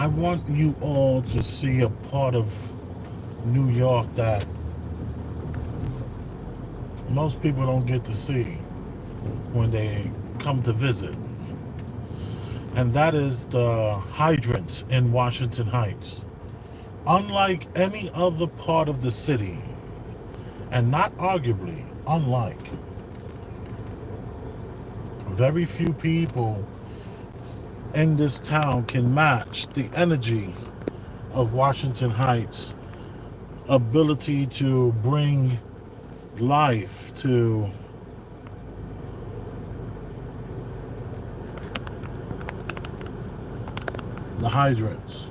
I want you all to see a part of New York that most people don't get to see when they come to visit. And that is the hydrants in Washington Heights. Unlike any other part of the city, and not arguably, unlike, very few people in this town can match the energy of Washington Heights' ability to bring life to the hydrants.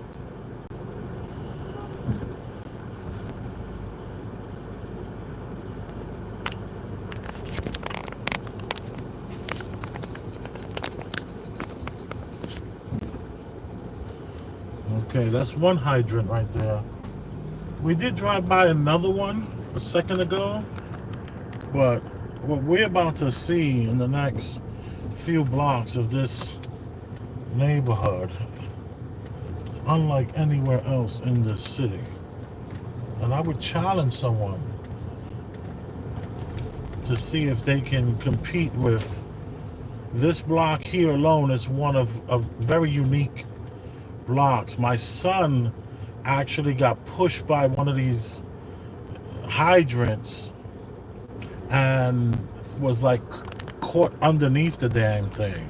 Okay, that's one hydrant right there. We did drive by another one a second ago, but what we're about to see in the next few blocks of this neighborhood is unlike anywhere else in this city. And I would challenge someone to see if they can compete with this block here alone. Is one of very unique blocks. My son actually got pushed by one of these hydrants and was like caught underneath the damn thing.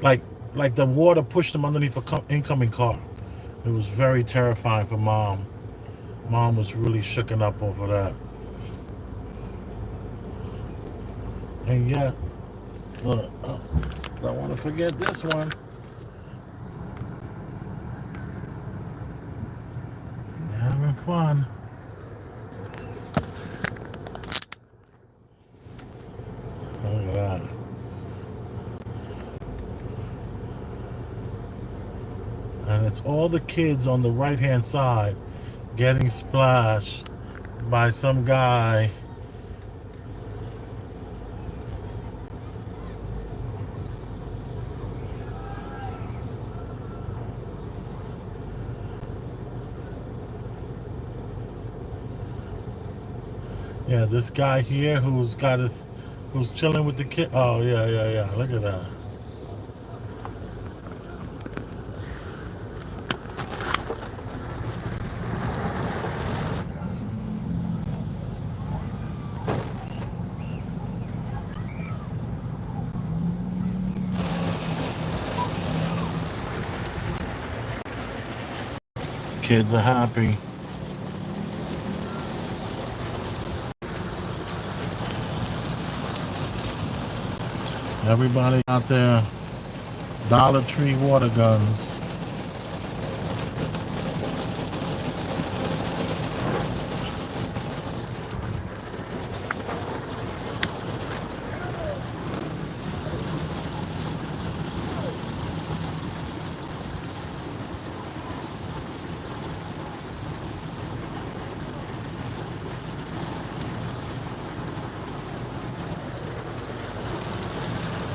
Like the water pushed him underneath an incoming car. It was very terrifying for mom. Mom was really shooken up over that. And yet, don't want to forget this one. Having fun. Look at that. And it's all the kids on the right hand side getting splashed by some guy. Yeah, this guy here who's chilling with the kid. Oh, yeah. Look at that. Kids are happy. Everybody out there, Dollar Tree water guns.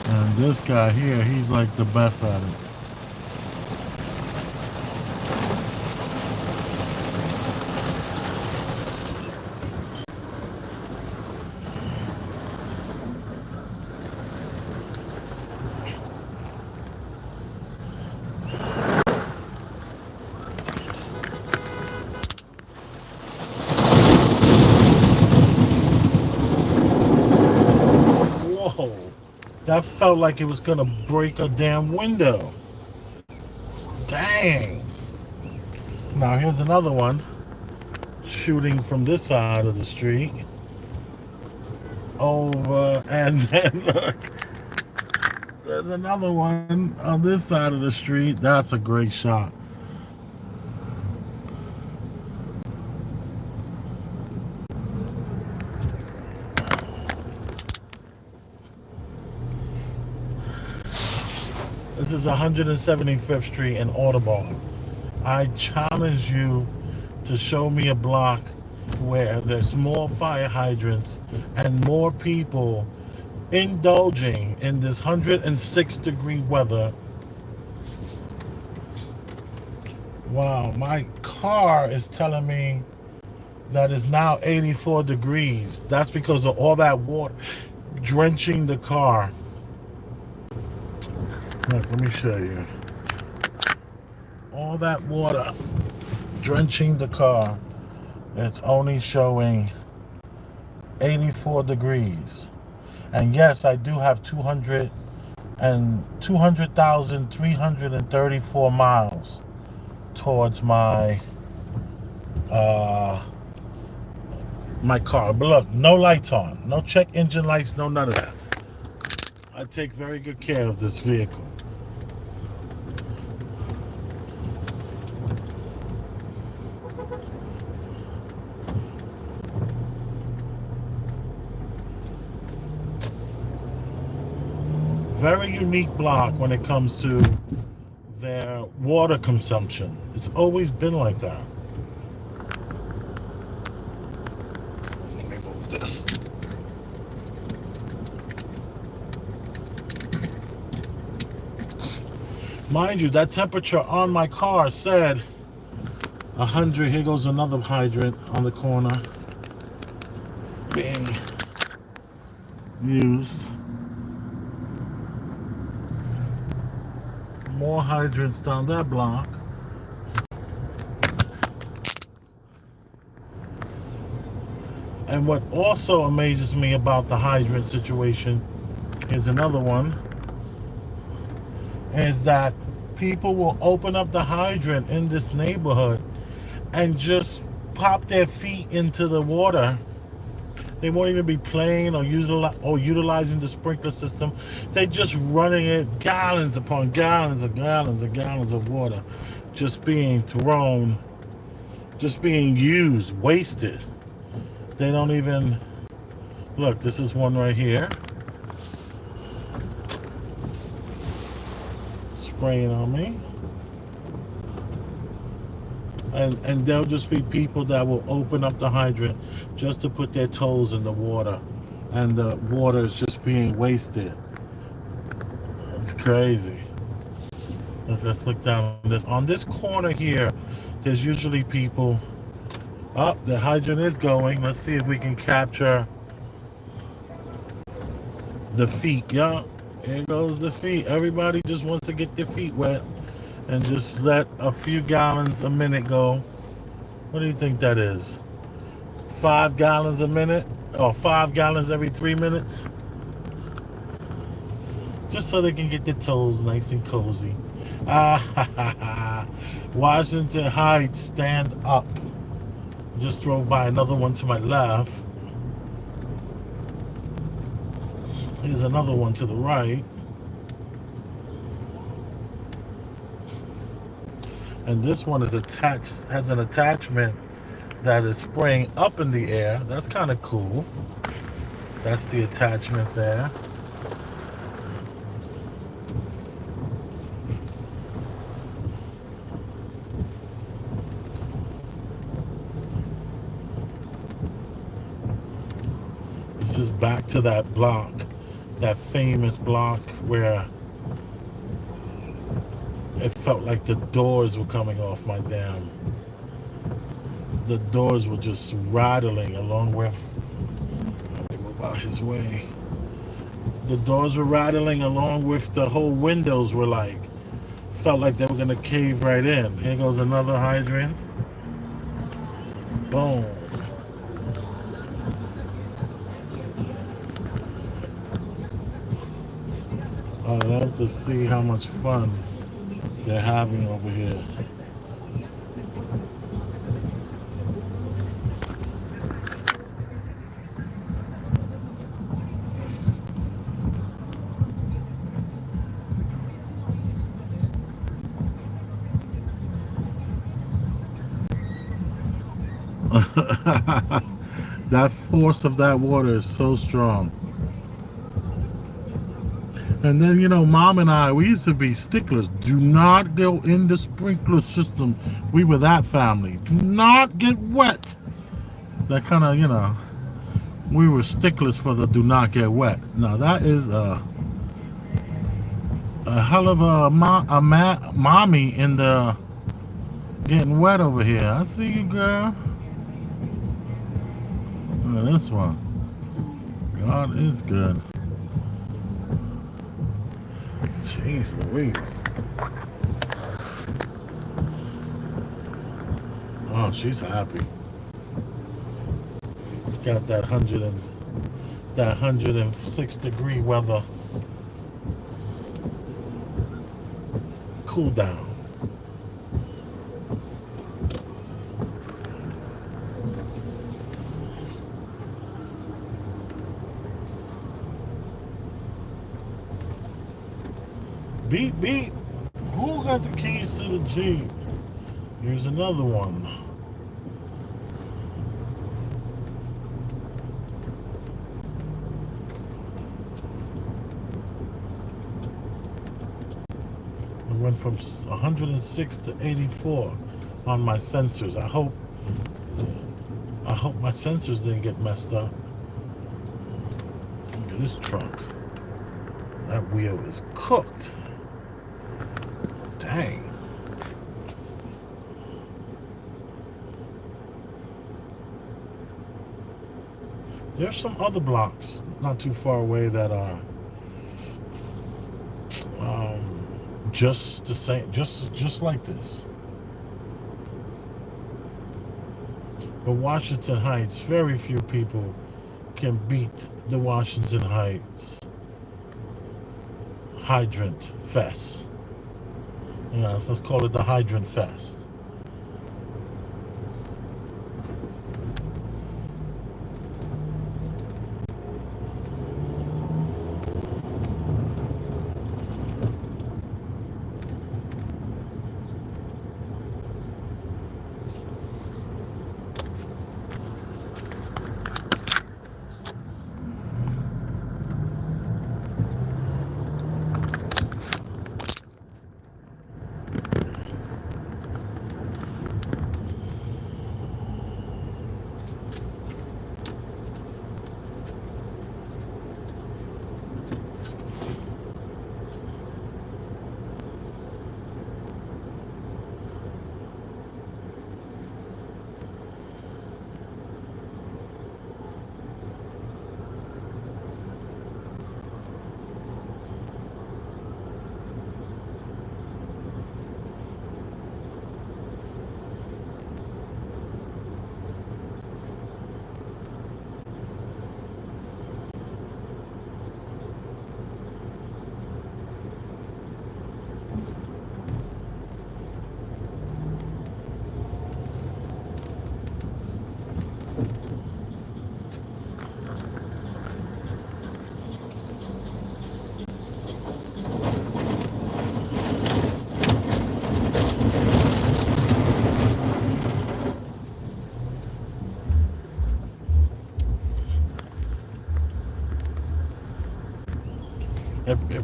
And this guy here, he's like the best at it. Whoa, that felt like it was gonna break a damn window. Dang. Now here's another one shooting from this side of the street over, and then look, there's another one on this side of the street. That's a great shot. This is 175th Street in Audubon. I challenge you to show me a block where there's more fire hydrants and more people indulging in this 106-degree weather Wow, my car is telling me that it's now 84 degrees. That's because of all that water drenching the car. Look, let me show you. All that water drenching the car. It's only showing 84 degrees. And yes, I do have 200,334 miles towards my my car. But look, no lights on, no check engine lights, no none of that. I take very good care of this vehicle. Very unique block when it comes to their water consumption. It's always been like that. Let me move this. Mind you, that temperature on my car said 100. Here goes another hydrant on the corner being used. More hydrants down that block. And what also amazes me about the hydrant situation, here's another one, is that people will open up the hydrant in this neighborhood and just pop their feet into the water. They won't even be playing or utilizing the sprinkler system. They're just running it, gallons upon gallons of gallons of gallons of water just being thrown, just being used, wasted. They don't even, look, this is one right here. Spraying on me. And there'll just be people that will open up the hydrant just to put their toes in the water, and the water is just being wasted. It's crazy. Let's look down on this. On this corner here, there's usually people. Oh, the hydrant is going. Let's see if we can capture the feet. Yeah, here goes the feet. Everybody just wants to get their feet wet and just let a few gallons a minute go. What do you think that is? 5 gallons a minute? Or 5 gallons every 3 minutes? Just so they can get their toes nice and cozy. Washington Heights, stand up. Just drove by another one to my left. Here's another one to the right. And this one is attached, has an attachment that is spraying up in the air. That's kind of cool. That's the attachment there. This is back to that block, that famous block where it felt like the doors were coming off my dam. The doors were just rattling along with, let me move out his way. The doors were rattling along with the whole windows were like, felt like they were gonna cave right in. Here goes another hydrant. Boom. I'd love to see how much fun they're having over here. That force of that water is so strong. And then, you know, Mom and I, we used to be sticklers. Do not go in the sprinkler system. We were that family. Do not get wet. That kind of, you know, we were sticklers for the do not get wet. Now, that is a hell of a mommy in the Getting wet over here. I see you, girl. Look at this one. God is good. Jeez Louise. Oh, she's happy. Got that 106-degree weather. Cool down. Beep, beep. Who got the keys to the Jeep? Here's another one. It went from 106 to 84 on my sensors. I hope my sensors didn't get messed up. Look at this truck. That wheel is cooked. Dang. There's some other blocks not too far away that are just the same, just like this. But Washington Heights, very few people can beat the Washington Heights Hydrant Fest. Yes, let's call it the Hydrant Fest.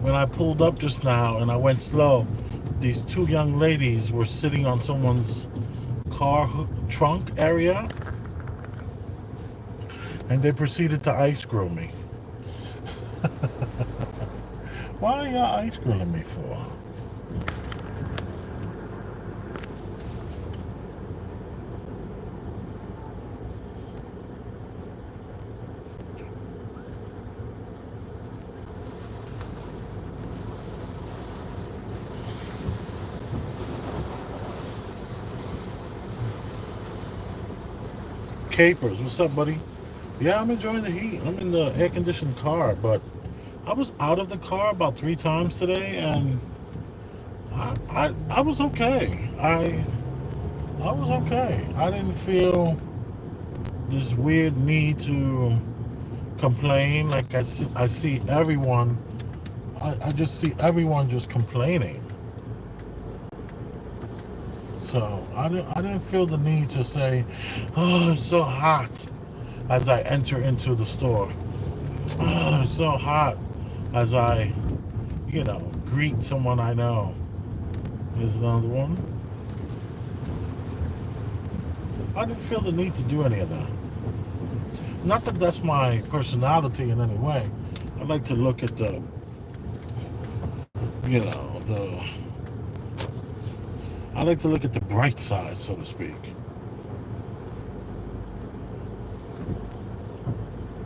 When I pulled up just now and I went slow, these two young ladies were sitting on someone's car trunk area, and they proceeded to ice grill me. Why are y'all ice grilling me for? Capers, what's up, buddy? Yeah, I'm enjoying the heat. I'm in the air-conditioned car, but I was out of the car about 3 times today, and I was okay. I was okay. I didn't feel this weird need to complain. Like I see everyone. I just see everyone just complaining. So I didn't feel the need to say, "Oh, it's so hot," as I enter into the store. "Oh, it's so hot," as I, greet someone I know. Here's another one. I didn't feel the need to do any of that. Not that that's my personality in any way. I like to look at the I like to look at the bright side, so to speak.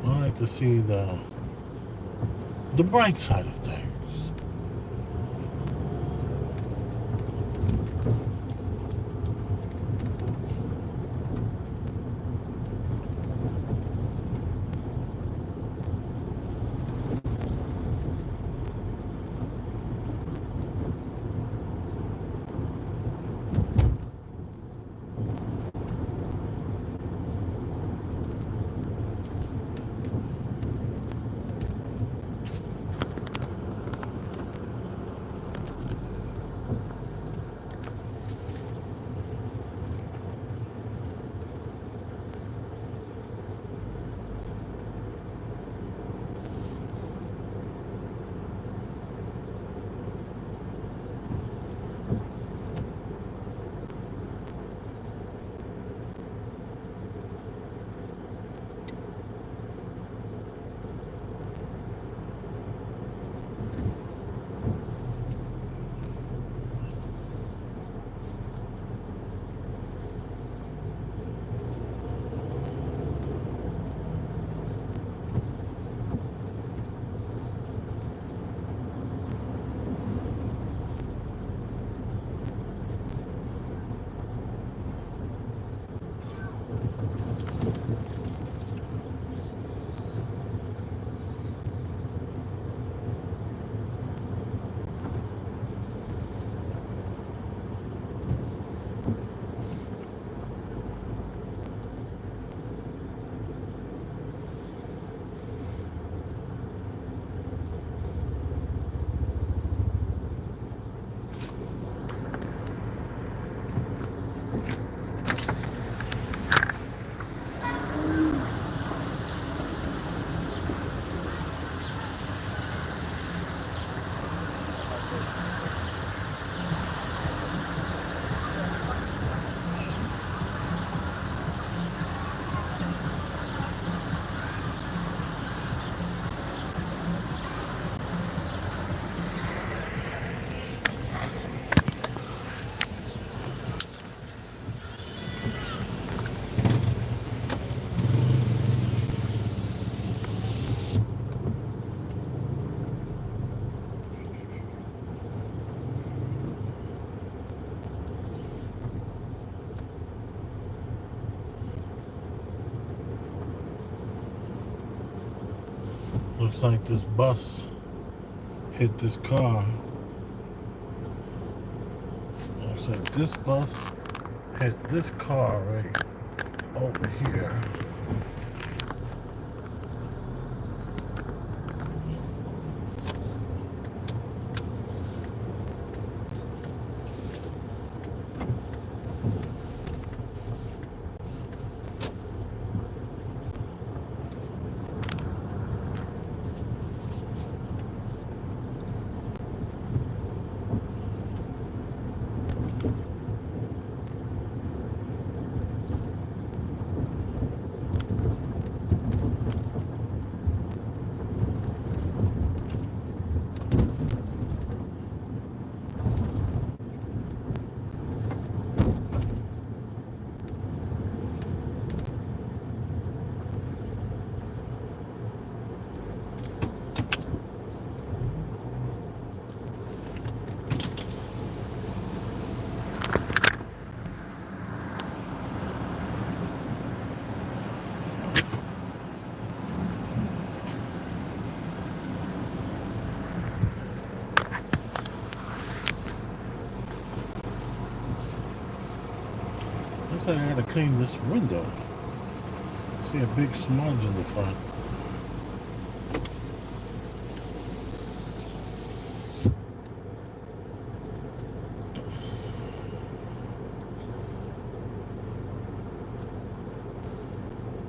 I like to see the bright side of things. Looks like this bus hit this car. Looks like this bus hit this car right over here. Looks like I gotta clean this window. See a big smudge in the front.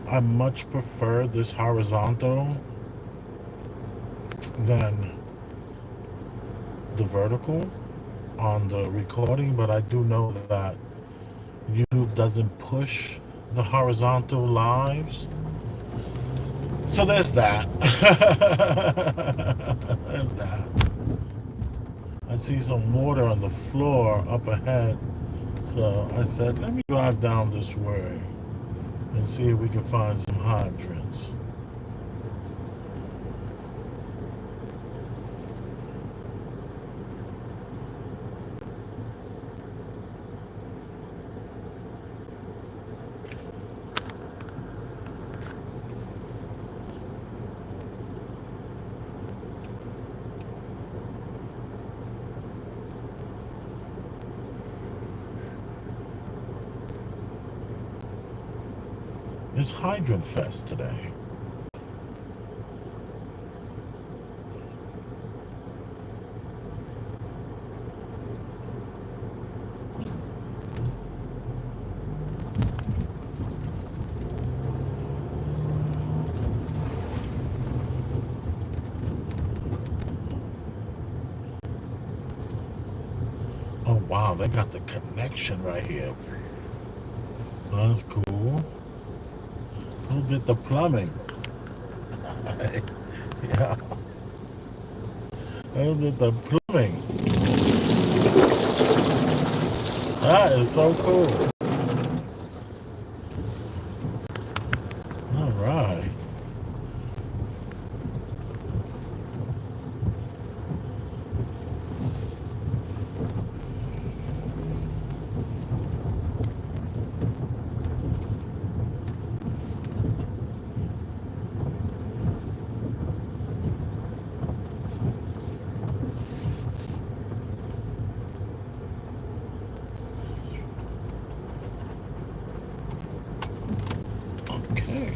I much prefer this horizontal than the vertical on the recording, but I do know that YouTube doesn't push the horizontal lives. So there's that. There's that. I see some water on the floor up ahead. So I said, let me drive down this way and see if we can find some hydrants. It's Hydrant Fest today. Oh wow, they got the connection right here. That's cool. Who did the plumbing? Yeah. Who did the plumbing? That is so cool. All right. Okay.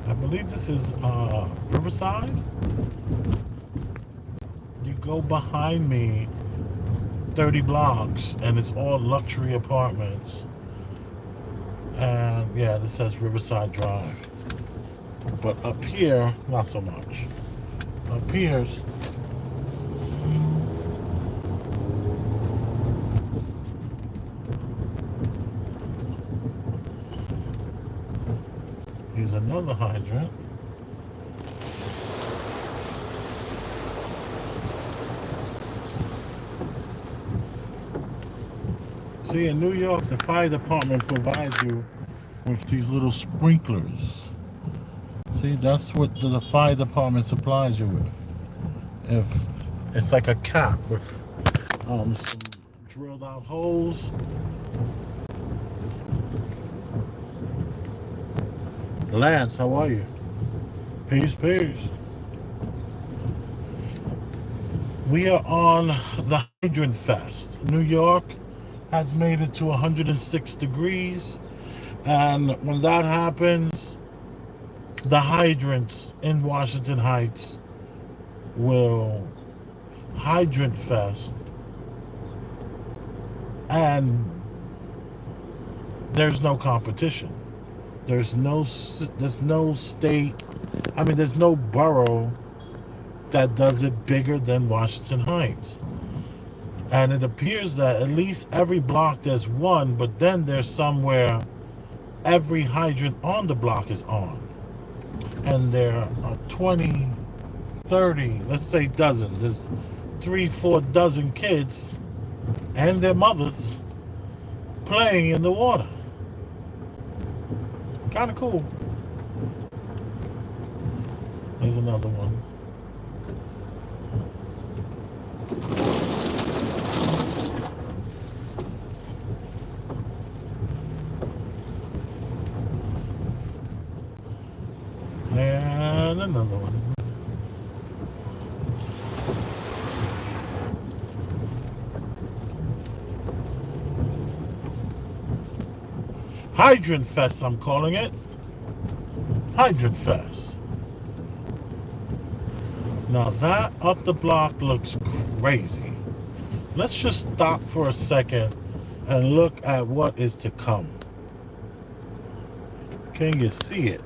I believe this is Riverside. You go behind me 30 blocks and it's all luxury apartments. And yeah, this says Riverside Drive. But up here, not so much. Up here's here's another hydrant. See, in New York, the fire department provides you with these little sprinklers. See, that's what the fire department supplies you with. If it's like a cap with some drilled out holes. Lance, how are you? Peace, peace. We are on the Hydrant Fest. New York has made it to 106 degrees. And when that happens, the hydrants in Washington Heights will Hydrant Fest. And there's no competition. There's no state, there's no borough that does it bigger than Washington Heights. And it appears that at least every block there's one, but then there's somewhere every hydrant on the block is on. And there are 20, 30, let's say dozen. There's 3-4 dozen kids and their mothers playing in the water. Kind of cool. Here's another one. And another one. Hydrant Fest, I'm calling it. Hydrant Fest. Now that up the block looks crazy. Let's just stop for a second and look at what is to come. Can you see it?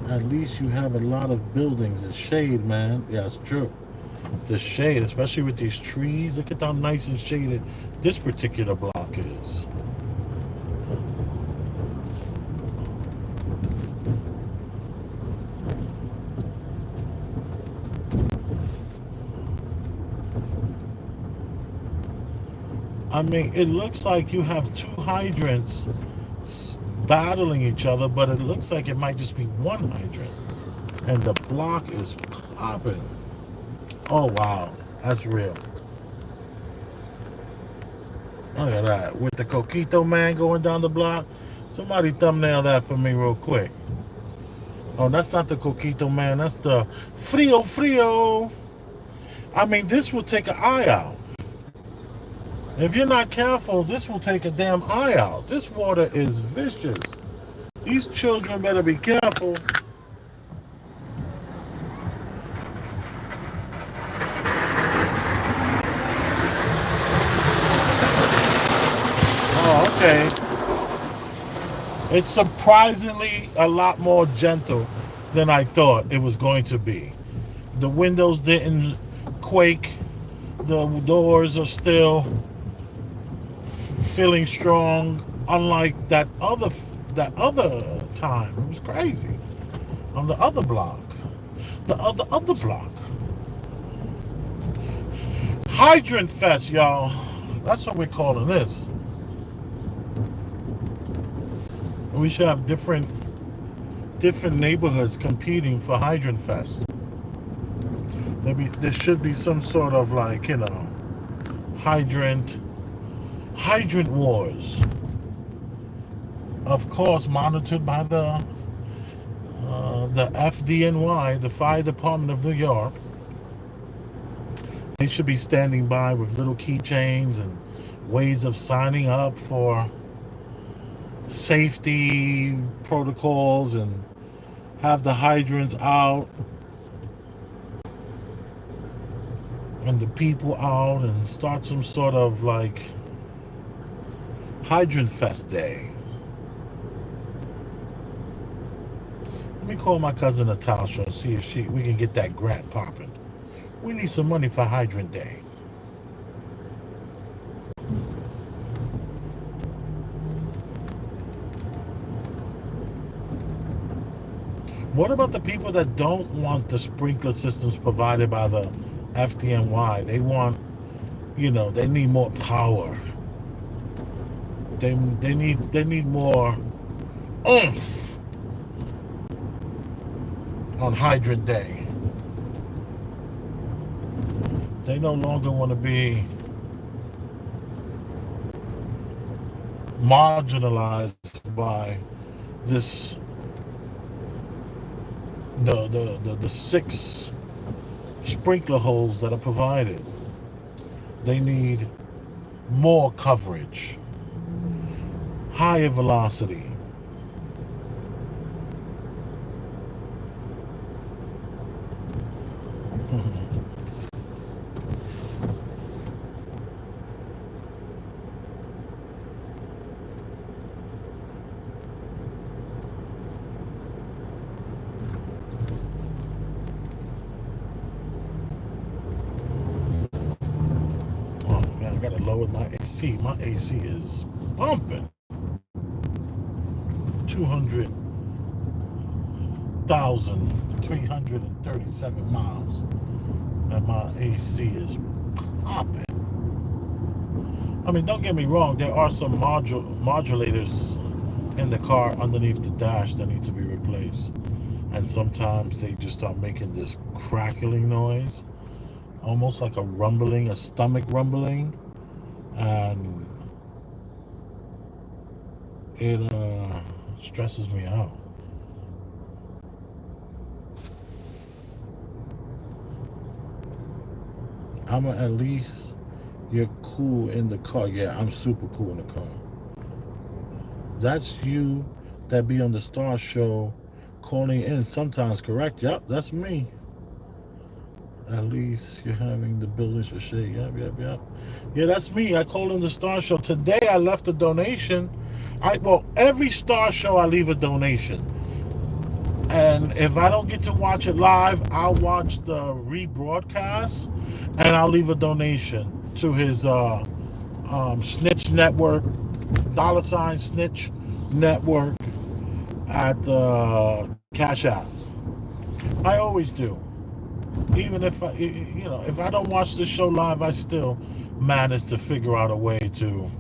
At least you have a lot of buildings and shade, man. Yeah, it's true. the shade, especially with these trees. Look at how nice and shaded this particular block is. I mean, it looks like you have two hydrants battling each other, but it looks like it might just be one hydrant. And the block is popping. Oh, wow. That's real. Look at that. With the Coquito man going down the block. Somebody thumbnail that for me real quick. Oh, that's not the Coquito man. That's the Frio Frio. I mean, this will take an eye out. If you're not careful, this will take a damn eye out. This water is vicious. These children better be careful. Oh, okay. It's surprisingly a lot more gentle than I thought it was going to be. The windows didn't quake. The doors are still feeling strong, unlike that other time. It was crazy. On the other block. The other block. Hydrant Fest, y'all. That's what we're calling this. We should have different neighborhoods competing for Hydrant Fest. There should be some sort of, like, you know, hydrant wars. Of course, monitored by the FDNY, the Fire Department of New York. They should be standing by with little keychains and ways of signing up for safety protocols and have the hydrants out and the people out and start some sort of, like, Hydrant Fest Day. Let me call my cousin Natasha and see if we can get that grant popping. We need some money for Hydrant Day. What about the people that don't want the sprinkler systems provided by the FDNY? They want, you know, they need more power. They need more oomph on Hydrant Day. They no longer want to be marginalized by this the 6 sprinkler holes that are provided. They need more coverage, higher velocity. I gotta lower my AC. My AC is pumping. 200,337 miles. And my AC is popping. I mean, don't get me wrong. There are some modulators in the car underneath the dash that need to be replaced. And sometimes they just start making this crackling noise. Almost like a rumbling, a stomach rumbling. And it stresses me out. At least you're cool in the car. Yeah, I'm super cool in the car. That's you that be on the Star Show calling in sometimes, correct? Yep, that's me. At least you're having the buildings for shade. Yep. Yeah, that's me. I called in the Star Show. Today I left a donation. Every Star Show I leave a donation. And if I don't get to watch it live, I'll watch the rebroadcast. and I'll leave a donation to his Snitch Network, $ Snitch Network at Cash App. I always do. Even if if I don't watch the show live, I still manage to figure out a way to,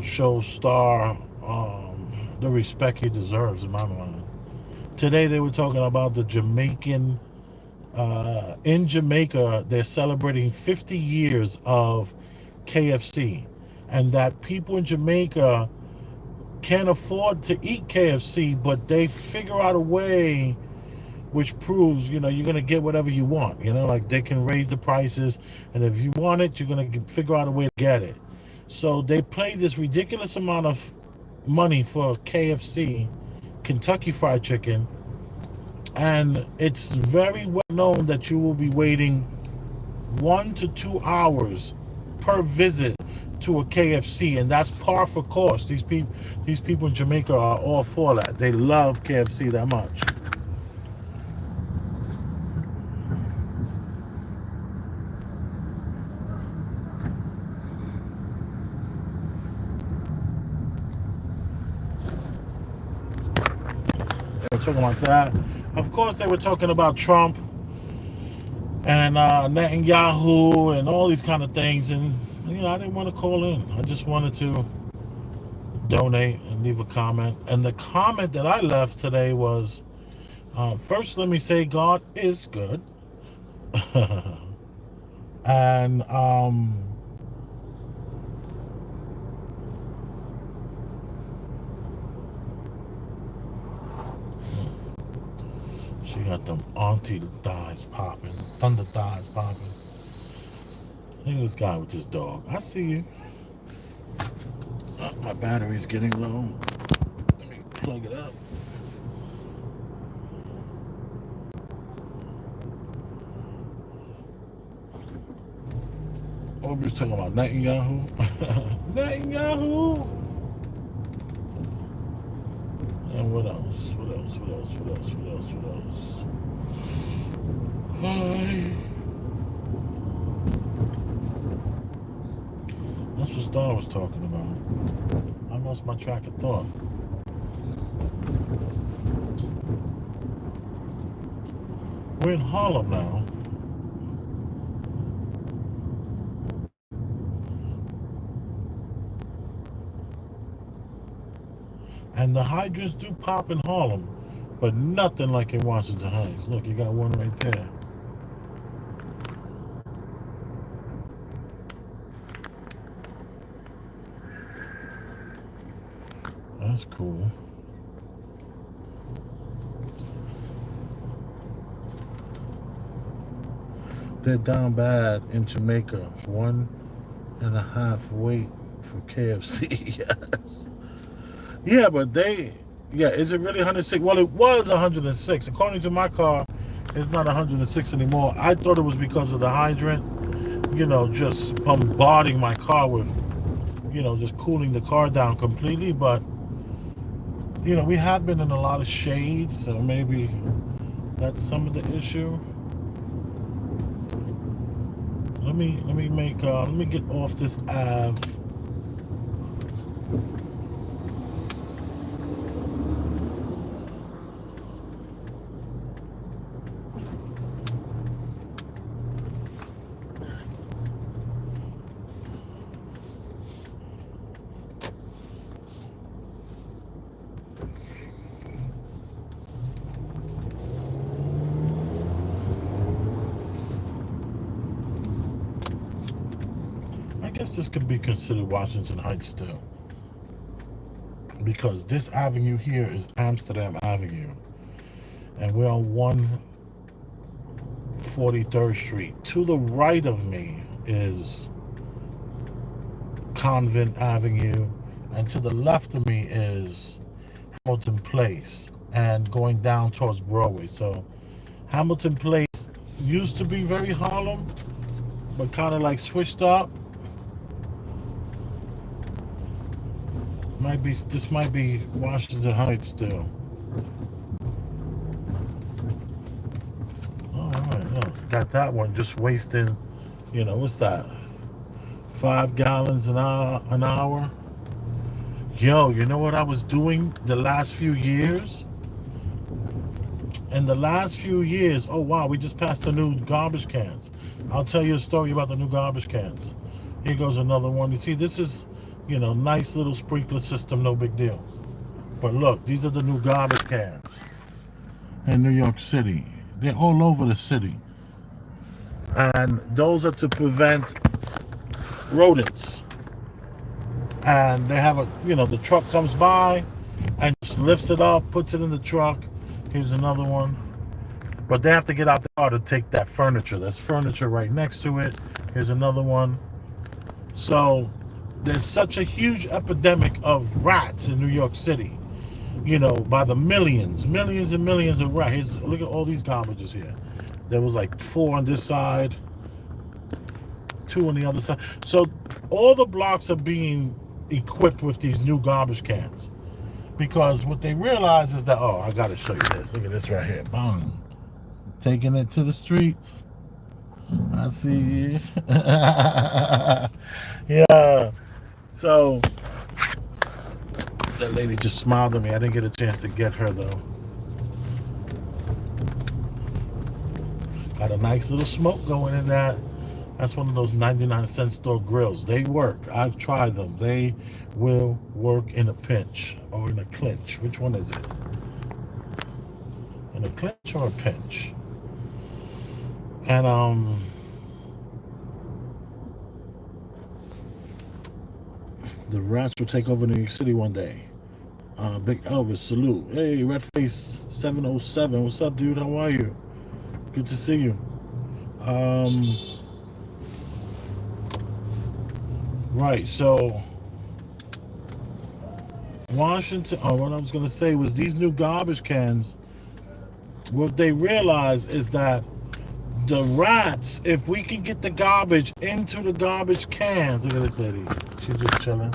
show Star the respect he deserves in my mind. Today they were talking about the Jamaican. In Jamaica, they're celebrating 50 years of KFC, and that people in Jamaica can't afford to eat KFC, but they figure out a way which proves, you're going to get whatever you want. Like they can raise the prices, and if you want it, you're going to figure out a way to get it. So they pay this ridiculous amount of money for KFC, Kentucky Fried Chicken, and it's very well known that you will be waiting 1 to 2 hours per visit to a KFC, and that's par for course. These people in Jamaica are all for that. They love KFC that much. They were talking about that. Of course, they were talking about Trump and Netanyahu and all these kind of things. And, I didn't want to call in. I just wanted to donate and leave a comment. And the comment that I left today was, first, let me say God is good. And she got them auntie thighs popping, thunder thighs popping. Look at this guy with this dog. I see you. My battery's getting low. Let me plug it up. Oh, we was talking about Netanyahu. Netanyahu. And what else? What else? What else? What else? What else? What else? Hi. That's what Star was talking about. I lost my track of thought. We're in Harlem now. And the hydrants do pop in Harlem, but nothing like in Washington Heights. Look, you got one right there. That's cool. They're down bad in Jamaica. 1.5 weight for KFC. Yes. Yeah, but is it really 106? Well, it was 106. According to my car, it's not 106 anymore. I thought it was because of the hydrant, just bombarding my car with, just cooling the car down completely. But, we have been in a lot of shade, so maybe that's some of the issue. Let me get off this Ave. I guess this could be considered Washington Heights still, because this avenue here is Amsterdam Avenue, and we're on 143rd Street. To the right of me is Convent Avenue, and to the left of me is Hamilton Place, and going down towards Broadway. So Hamilton Place used to be very Harlem, but kind of like switched up. This might be Washington Heights still. All right, look, at that one, just wasting, what's that? 5 gallons an hour. Yo, you know what I was doing the last few years? In the last few years, oh wow, we just passed the new garbage cans. I'll tell you a story about the new garbage cans. Here goes another one. You see, this is, nice little sprinkler system, no big deal. But look, these are the new garbage cans in New York City. They're all over the city. And those are to prevent rodents. And they have the truck comes by and just lifts it up, puts it in the truck. Here's another one. But they have to get out the car to take that furniture. There's furniture right next to it. Here's another one. So there's such a huge epidemic of rats in New York City. By the millions and millions of rats. Look at all these garbages here. There was like 4 on this side, 2 on the other side. So all the blocks are being equipped with these new garbage cans. Because what they realize is that, I got to show you this. Look at this right here. Boom. Taking it to the streets. I see. Yeah. So that lady just smiled at me. I didn't get a chance to get her though. Got a nice little smoke going in that. That's one of those 99-cent store grills. They work. I've tried them. They will work in a pinch or in a clinch. Which one is it? In a clinch or a pinch? And the rats will take over New York City one day. Big Elvis, salute. Hey, Redface 707. What's up, dude? How are you? Good to see you. Right, so Washington, what I was going to say was these new garbage cans, what they realize is that the rats, if we can get the garbage into the garbage cans, look at this lady, she's just chilling.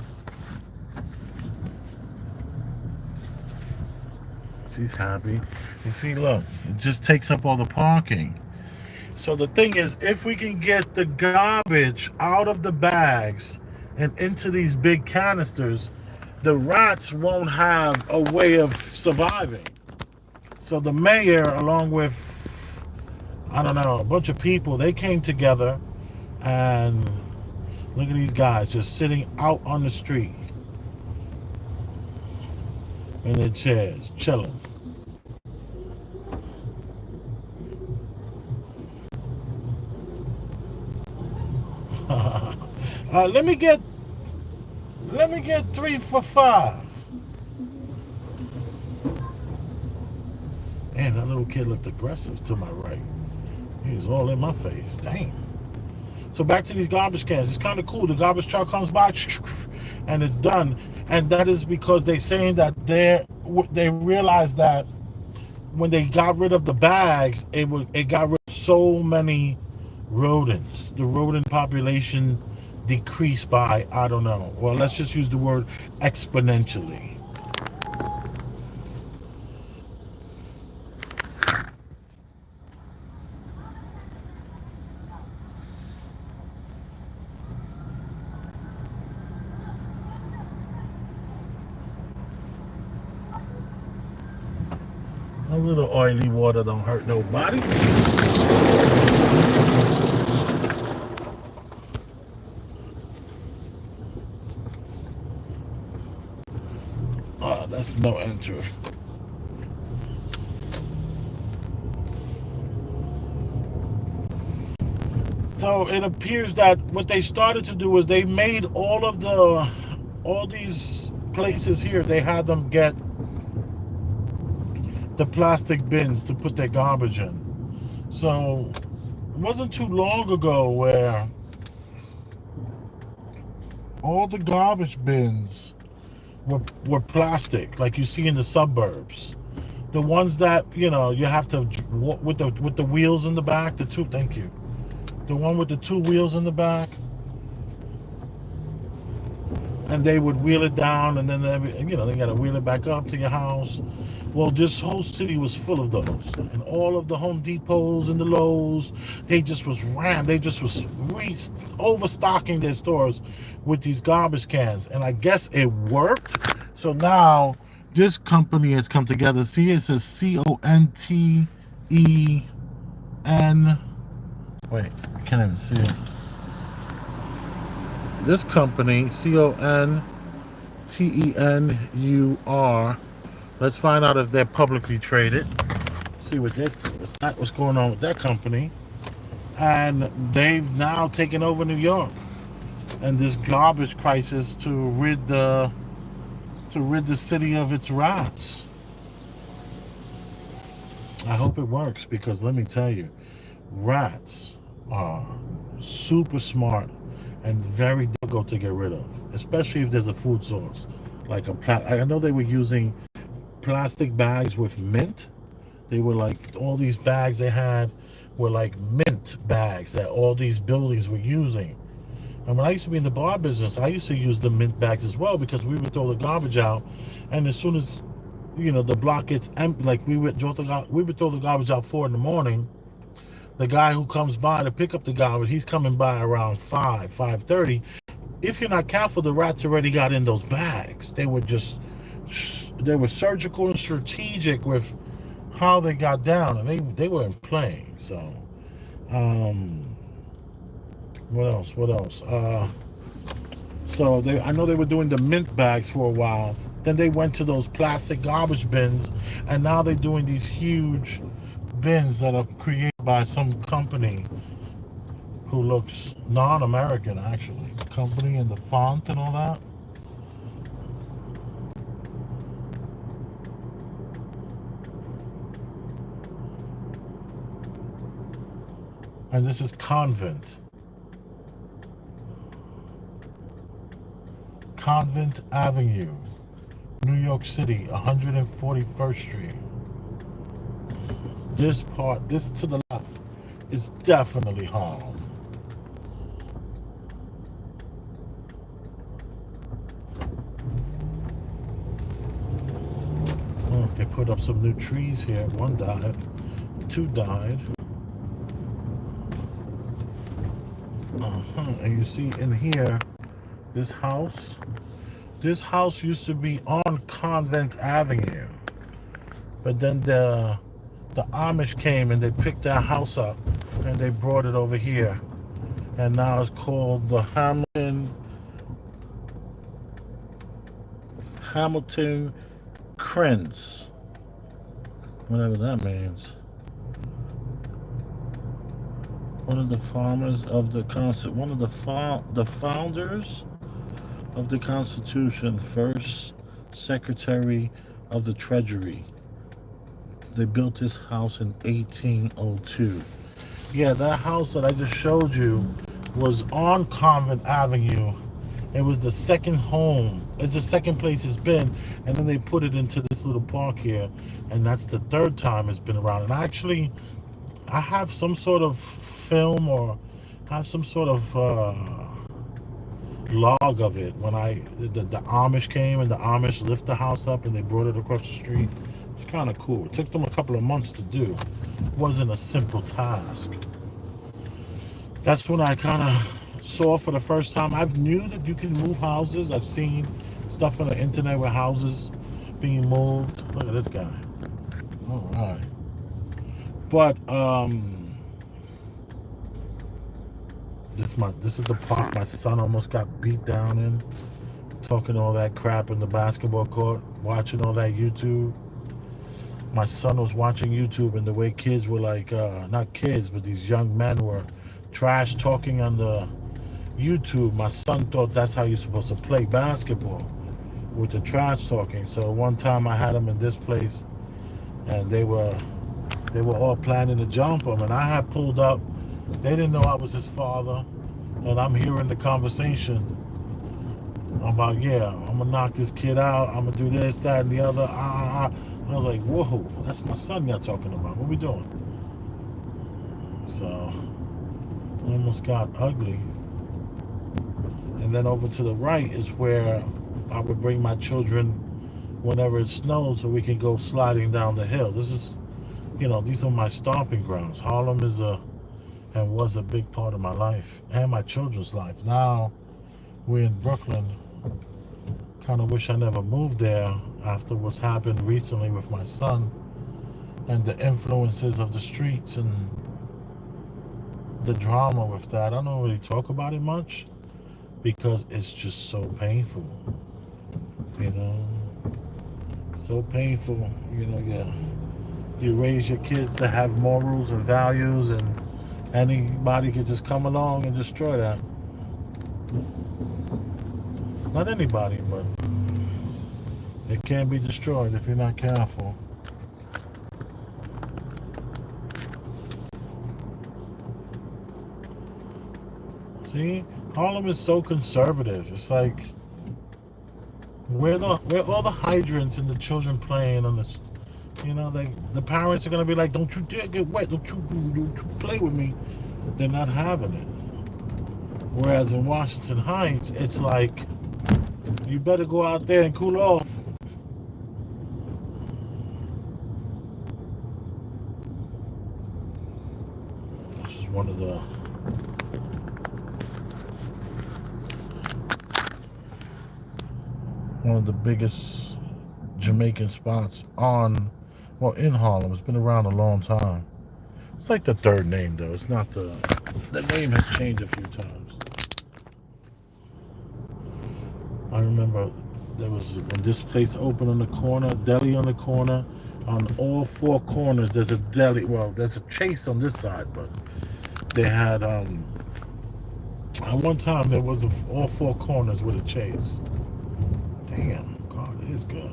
She's happy. You see, look, it just takes up all the parking. So the thing is, if we can get the garbage out of the bags and into these big canisters, the rats won't have a way of surviving. So the mayor, along with, I don't know, a bunch of people, they came together and look at these guys just sitting out on the street in their chairs, chilling. Let me get 3 for $5. Man, that little kid looked aggressive to my right. He was all in my face. Dang. So back to these garbage cans. It's kind of cool. The garbage truck comes by and it's done. And that is because they're saying that they realized that when they got rid of the bags, it got rid of so many rodents. The rodent population decreased by, I don't know. Well, let's just use the word exponentially. A little oily water don't hurt nobody. That's no enter. So it appears that what they started to do is they made all these places here, they had them get the plastic bins to put their garbage in. So it wasn't too long ago where all the garbage bins were plastic, like you see in the suburbs. The ones that you have to with the wheels in the back, thank you. The one with the 2 wheels in the back, and they would wheel it down, and then they got to wheel it back up to your house. Well, this whole city was full of those, and all of the Home Depots and the Lowe's, they just was rammed. They just was overstocking their stores with these garbage cans, and I guess it worked. So now this company has come together. See, it says CONTEN. Wait, I can't even see it. This company, CONTENUR. Let's find out if they're publicly traded. See what's going on with that company. And they've now taken over New York and this garbage crisis to rid the city of its rats. I hope it works, because let me tell you, rats are super smart and very difficult to get rid of, especially if there's a food source. I know they were using plastic bags with mint. They were like, all these bags they had were like mint bags that all these buildings were using. And when I used to be in the bar business, I used to use the mint bags as well, because we would throw the garbage out, and as soon as the block gets empty, like we would throw the garbage out 4 in the morning. The guy who comes by to pick up the garbage, he's coming by around 5:30. If you're not careful, the rats already got in those bags. They were surgical and strategic with how they got down, and they weren't playing. So, what else? I know they were doing the mint bags for a while. Then they went to those plastic garbage bins, and now they're doing these huge bins that are created by some company who looks non-American, actually. The company and the font and all that. And this is Convent Avenue, New York City, 141st Street. This to the left, is definitely home. Oh, they put up some new trees here. 1 died, 2 died. And you see in here, this house used to be on Convent Avenue, but then the Amish came and they picked that house up and they brought it over here, and now it's called the Hamilton Crins, whatever that means. One of the founders of the Constitution, first Secretary of the Treasury. They built this house in 1802. Yeah, that house that I just showed you was on Convent Avenue. It was the second home. It's the second place it's been, and then they put it into this little park here, and that's the 3rd time it's been around. And actually, I have some sort of film, or have some sort of log of it when the Amish came and the Amish lift the house up and they brought it across the street. It's kind of cool. It took them a couple of months to do. It wasn't a simple task. That's when I kind of saw for the first time. I've knew that you can move houses. I've seen stuff on the internet with houses being moved. Look at this guy. All right. But this is the park my son almost got beat down in, talking all that crap in the basketball court, watching all that YouTube. My son was watching YouTube, and the way kids were like, not kids, but these young men were trash talking on the YouTube. My son thought that's how you're supposed to play basketball, with the trash talking. So one time I had him in this place, and they were all planning to jump him, and I had pulled up. They didn't know I was his father, and I'm hearing the conversation about, yeah, I'm gonna knock this kid out, I'm gonna do this, that, and the other. I was like, whoa, that's my son y'all talking about. What we doing? So it almost got ugly. And then over to the right is where I would bring my children whenever it snows so we can go sliding down the hill. This is, these are my stomping grounds. Harlem is and was a big part of my life and my children's life. Now we're in Brooklyn. Kind of wish I never moved there after what's happened recently with my son and the influences of the streets and the drama with that. I don't really talk about it much because it's just so painful, you know. So painful, yeah. You raise your kids to have morals and values, and anybody could just come along and destroy that. Not anybody, but it can be destroyed if you're not careful. See, Harlem is so conservative. It's like where all the hydrants and the children playing on the parents are gonna be like, "Don't you dare get wet! Don't you play with me!" They're not having it. Whereas in Washington Heights, it's like you better go out there and cool off. This is one of the biggest Jamaican spots in Harlem. It's been around a long time. It's like the third name though. It's not the name has changed a few times. I remember there was when this place opened on the corner, deli on the corner. On all four corners there's a deli. Well, there's a Chase on this side, but they had at one time there was all four corners with a Chase. Damn, God, it is good.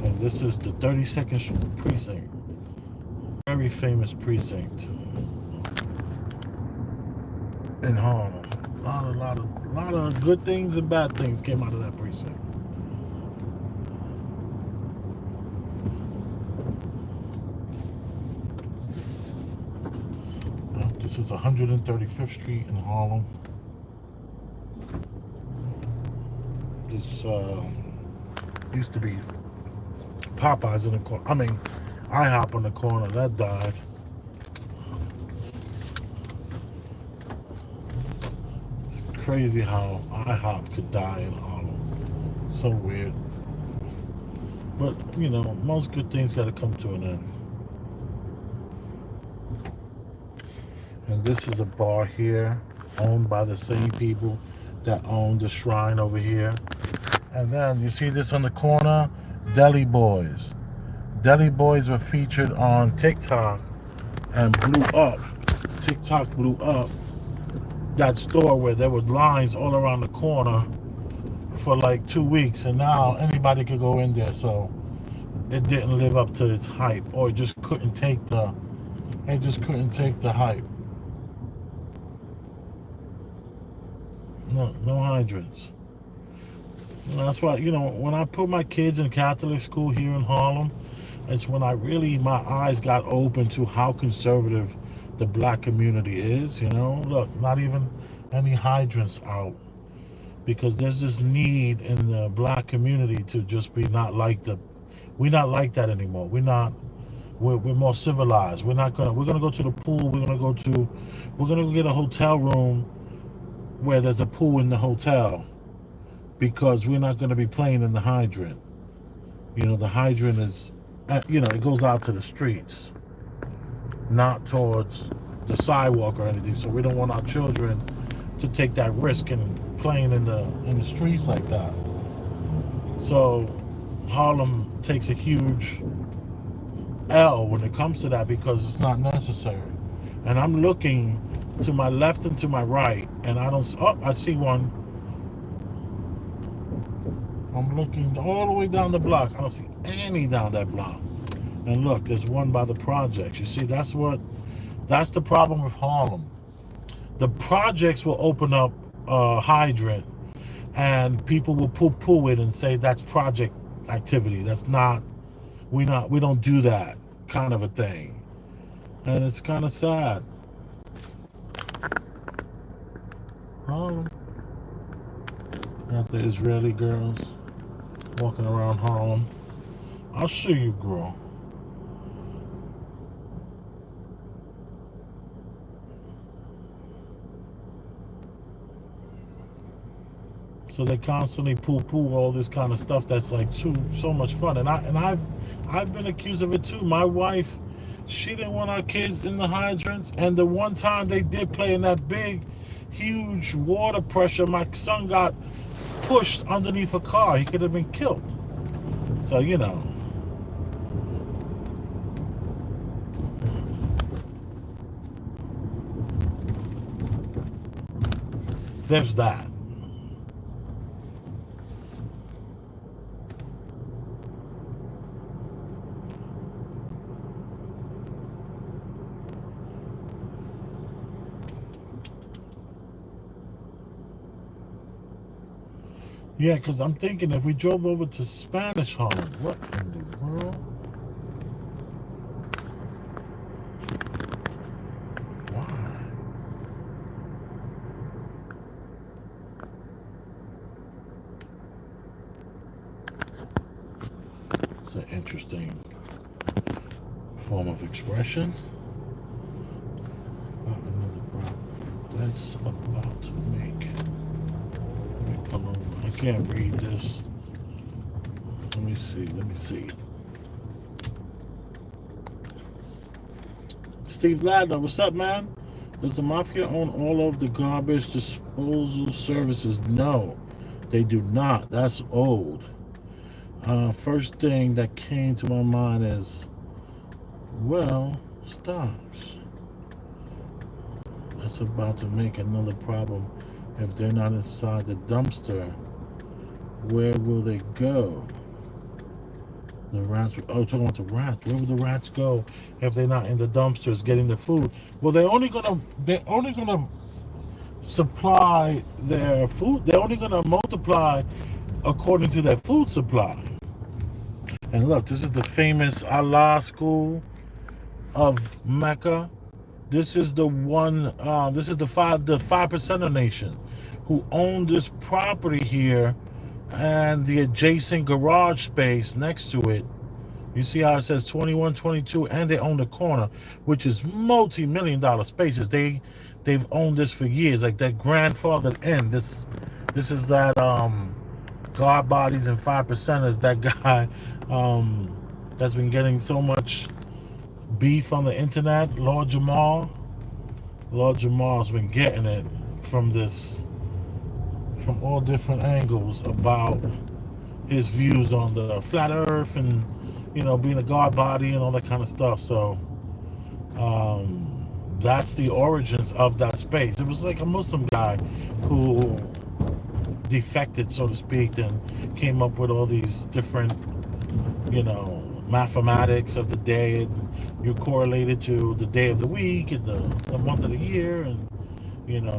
And this is the 32nd precinct. Very famous precinct in Harlem. A lot of good things and bad things came out of that precinct. This is 135th Street in Harlem. This used to be Popeyes in the corner. I mean, IHOP on the corner. That died. Crazy how IHOP could die in Harlem. So weird. But, most good things got to come to an end. And this is a bar here owned by the same people that own the Shrine over here. And then you see this on the corner, Deli Boys. Deli Boys were featured on TikTok and blew up. TikTok blew up that store where there were lines all around the corner for like 2 weeks, and now anybody could go in there. So it didn't live up to its hype, or it just couldn't take the hype. No hydrants. That's why, when I put my kids in Catholic school here in Harlem, it's when my eyes got open to how conservative the black community is. Look, not even any hydrants out, because there's this need in the black community to just be we're not like that anymore. We're more civilized. We're gonna go to the pool. We're gonna go get a hotel room where there's a pool in the hotel, because we're not gonna be playing in the hydrant. The hydrant is, it goes out to the streets, not towards the sidewalk or anything. So we don't want our children to take that risk in playing in the streets like that. So Harlem takes a huge L when it comes to that, because it's not necessary. And I'm looking to my left and to my right, and I see one. I'm looking all the way down the block. I don't see any down that block. And look, there's one by the projects. You see, that's the problem with Harlem. The projects will open up a hydrant, and people will poo-poo it and say that's project activity. That's not. We don't do that kind of a thing, and it's kind of sad. Harlem. Got the Israeli girls walking around Harlem. I'll show you, girl. So they constantly poo-poo all this kind of stuff that's like so much fun, and I've been accused of it too. My wife, she didn't want our kids in the hydrants, and the one time they did play in that big, huge water pressure, my son got pushed underneath a car. He could have been killed. So there's that. Yeah, because I'm thinking if we drove over to Spanish Harlem, what in the world? Why? It's an interesting form of expression. Another problem that's about to make. I can't read this. Let me see. Steve Ladner, what's up, man? Does the mafia own all of the garbage disposal services? No, they do not. That's old. First thing that came to my mind is, well, stocks. That's about to make another problem. If they're not inside the dumpster, where will they go? The rats. Oh, talking about the rats. Where will the rats go if they're not in the dumpsters getting the food? Well, they're only gonna supply their food. They're only gonna multiply according to their food supply. And look, this is the famous Allah school of Mecca. This is the one. This is the 5% nation who own this property here and the adjacent garage space next to it. You see how it says 21, 22, and they own the corner, which is multi-million-dollar spaces. They've owned this for years, like that grandfathered in. This is that God Bodies and 5%ers. That guy that's been getting so much beef on the internet, Lord Jamal. Lord Jamal's been getting it from all different angles about his views on the flat earth and being a God body and all that kind of stuff. So that's the origins of that space. It was like a Muslim guy who defected, so to speak, and came up with all these different mathematics of the day, and you correlate it to the day of the week and the month of the year, and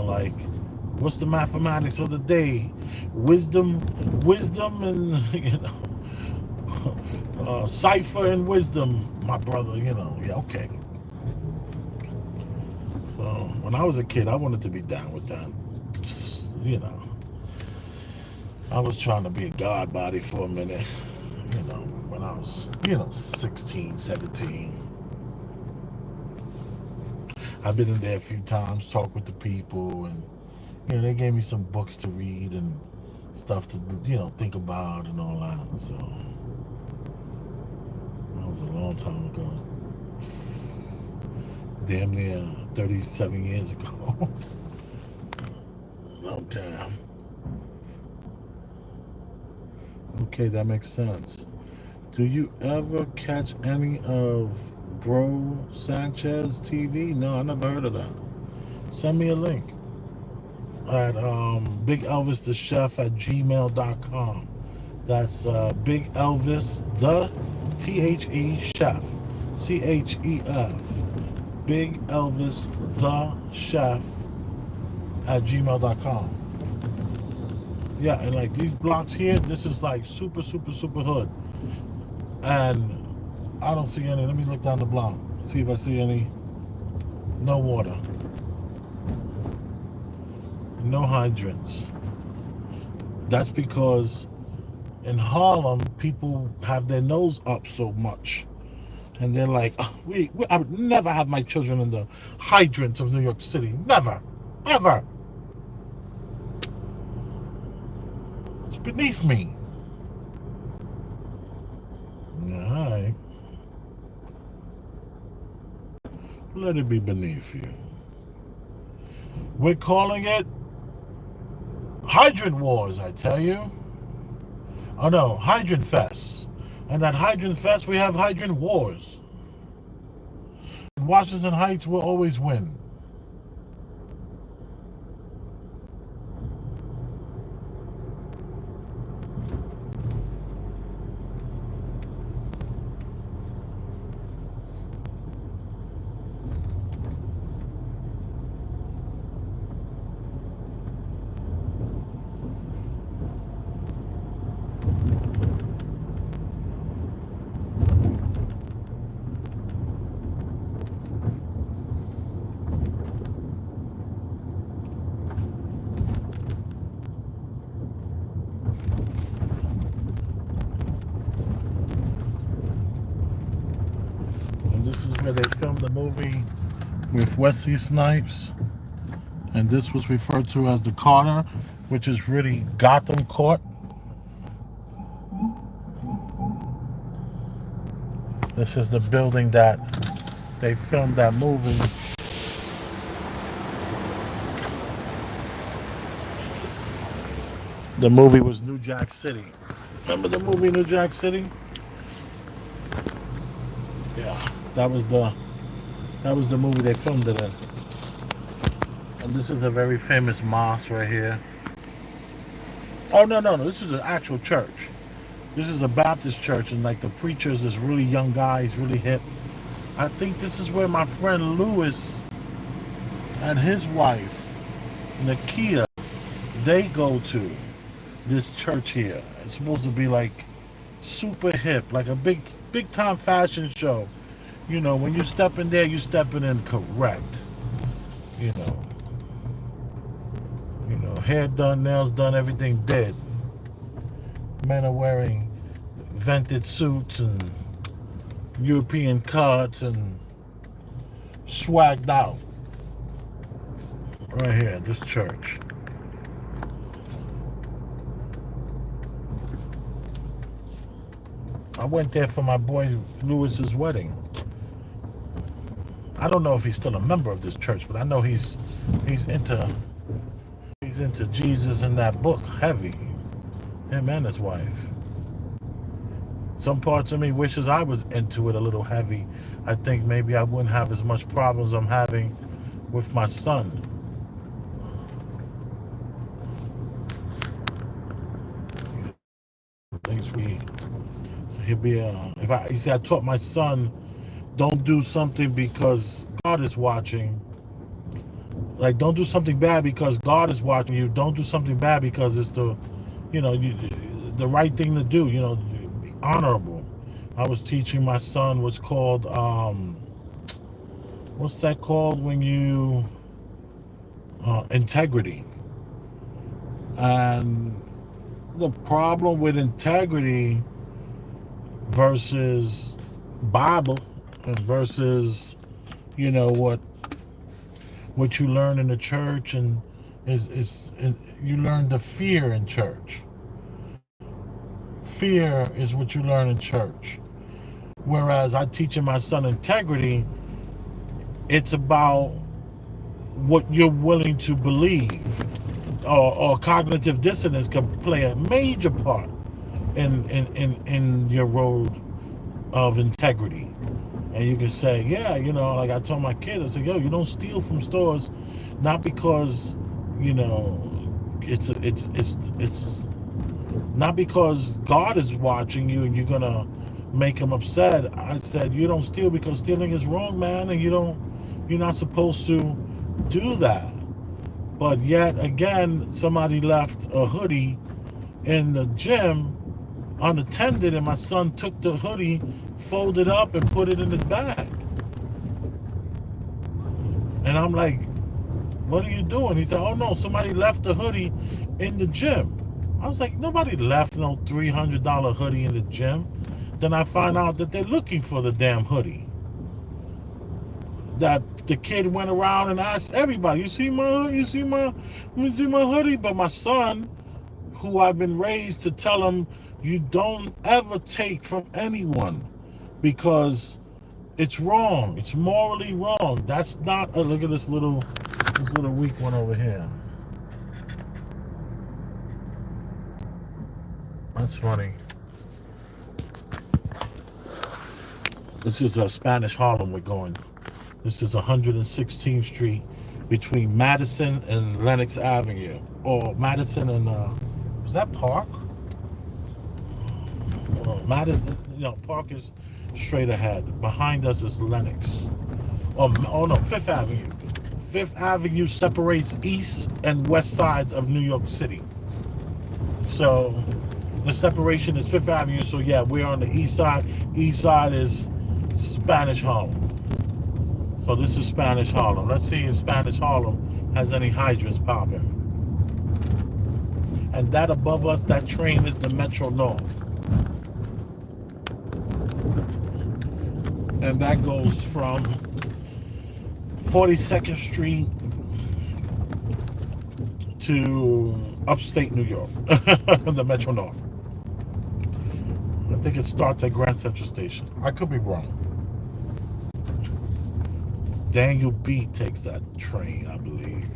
like, what's the mathematics of the day? Wisdom and cipher and wisdom, my brother. Yeah, okay. So when I was a kid, I wanted to be down with that. I was trying to be a God body for a minute. When I was 16, 17. I've been in there a few times, talked with the people, and they gave me some books to read and stuff to think about and all that. So that was a long time ago. Damn near 37 years ago. Long time. Okay, that makes sense. Do you ever catch any of Bro Sanchez TV? No, I never heard of that. Send me a link at Big Elvis the Chef at gmail.com. That's Big Elvis the THE Chef CHEF. Big Elvis the Chef at gmail.com. Yeah, and like these blocks here, this is like super, super, super hood. And I don't see any. Let me look down the block. See if I see any. No water. No hydrants. That's because in Harlem, people have their nose up so much. And they're like, oh, I would never have my children in the hydrant of New York City. Never. Ever. It's beneath me. Alright. Let it be beneath you. We're calling it Hydrant Wars, I tell you. Oh no, Hydrant Fest. And at Hydrant Fest, we have Hydrant Wars. In Washington Heights will always win. And this is where they filmed the movie with Wesley Snipes. And this was referred to as the Carter, which is really Gotham Court. This is the building that they filmed that movie. The movie was New Jack City. Remember the movie New Jack City? Yeah, that was the movie they filmed it in. And this is a very famous mosque right here. Oh no, this is an actual church. This is a Baptist church, and like the preacher is this really young guy. He's really hip. I think this is where my friend Lewis and his wife Nakia, they go to this church here. It's supposed to be like super hip, like a big time fashion show. You know, when you step in there, you stepping in correct. You know, hair done, nails done, everything dead. Men are wearing vented suits and European cuts and swagged out. Right here, this church. I went there for my boy Lewis's wedding. I don't know if he's still a member of this church, but I know he's into Jesus and that book heavy. Him and his wife. Some parts of me wishes I was into it a little heavy. I think maybe I wouldn't have as much problems I'm having with my son. He'll be you see, I taught my son, don't do something because God is watching. Like, don't do something bad because God is watching you. Don't do something bad because it's the right thing to do. Be honorable. I was teaching my son what's called what's that called when you integrity. And the problem with integrity versus Bible and versus what you learn in the church and is you learn the fear in church. Fear is what you learn in church. Whereas I teaching my son integrity, it's about what you're willing to believe. Or cognitive dissonance can play a major part in your road of integrity. And you can say, yeah, like I told my kids, I said, yo, you don't steal from stores, not because, it's not because God is watching you and you're gonna make him upset. I said, you don't steal because stealing is wrong, man, and you're not supposed to do that. But yet again, somebody left a hoodie in the gym unattended, and my son took the hoodie, folded up, and put it in his bag. And I'm like, what are you doing? He said, oh no, somebody left the hoodie in the gym. I was like, nobody left no $300 hoodie in the gym. Then I find out that they're looking for the damn hoodie. That the kid went around and asked everybody, you see my hoodie? But my son, who I've been raised to tell him, you don't ever take from anyone because it's wrong. It's morally wrong. That's not look at this little weak one over here. That's funny. This is a Spanish Harlem we're going. This is 116th Street between Madison and Lenox Avenue. Or Madison and, is that Park? Madison, Park is straight ahead. Behind us is Lenox. Oh no, Fifth Avenue. Fifth Avenue separates east and west sides of New York City. So the separation is Fifth Avenue. So yeah, we're on the east side. East side is Spanish Harlem. So this is Spanish Harlem. Let's see if Spanish Harlem has any hydrants popping. And that above us, that train is the Metro North. And that goes from 42nd Street to upstate New York, the Metro North. I think it starts at Grand Central Station. I could be wrong. Daniel B takes that train, I believe.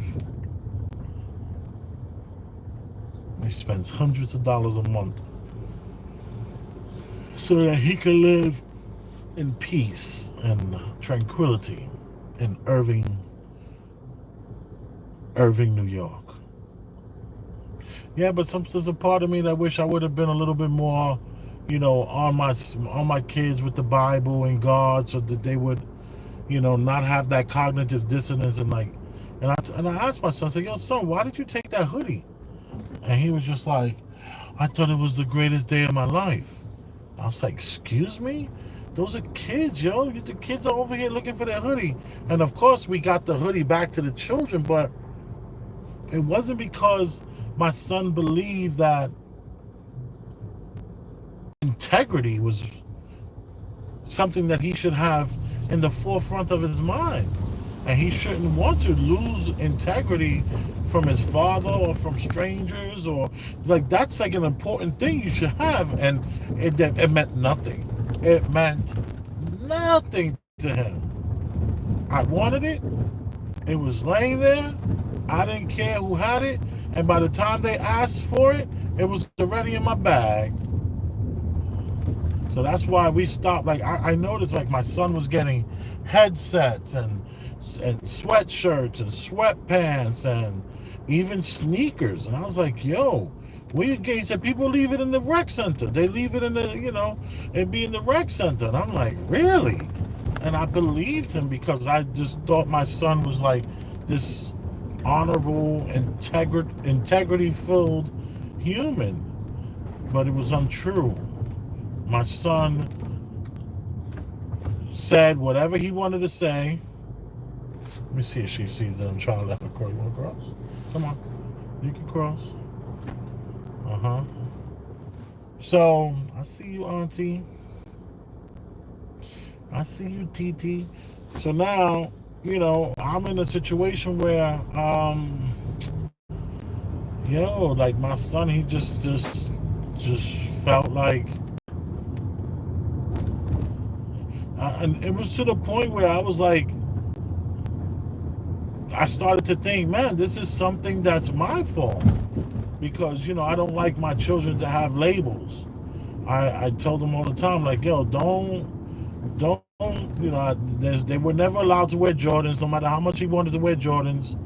He spends hundreds of dollars a month so that he can live in peace and tranquility in Irving, New York. Yeah, but there's a part of me that wish I would have been a little bit more, on my kids with the Bible and God, so that they would, not have that cognitive dissonance and I asked my son, I said, yo, son, why did you take that hoodie? And he was just like, I thought it was the greatest day of my life. I was like, excuse me? Those are kids, yo. The kids are over here looking for their hoodie. And of course, we got the hoodie back to the children, but it wasn't because my son believed that integrity was something that he should have in the forefront of his mind. And he shouldn't want to lose integrity from his father or from strangers, or that's like an important thing you should have. And it meant nothing. It meant nothing to him. I wanted it. It was laying there. I didn't care who had it. And by the time they asked for it, it was already in my bag. So that's why we stopped. I noticed my son was getting headsets and sweatshirts and sweatpants and even sneakers. And I was like, yo, he said people leave it in the rec center. They leave it in the, it'd be in the rec center. And I'm like, really? And I believed him because I just thought my son was like this honorable, integrity-filled human. But it was untrue. My son said whatever he wanted to say. Let me see if she sees that I'm trying to let her cross. You want to cross? Come on. You can cross. Uh-huh. So, I see you, Auntie. I see you, TT. So now, I'm in a situation where, my son, he just felt like, and it was to the point where I was like, I started to think, man, this is something that's my fault. Because, I don't like my children to have labels. I told them all the time, like, yo, don't, they were never allowed to wear Jordans, no matter how much he wanted to wear Jordans.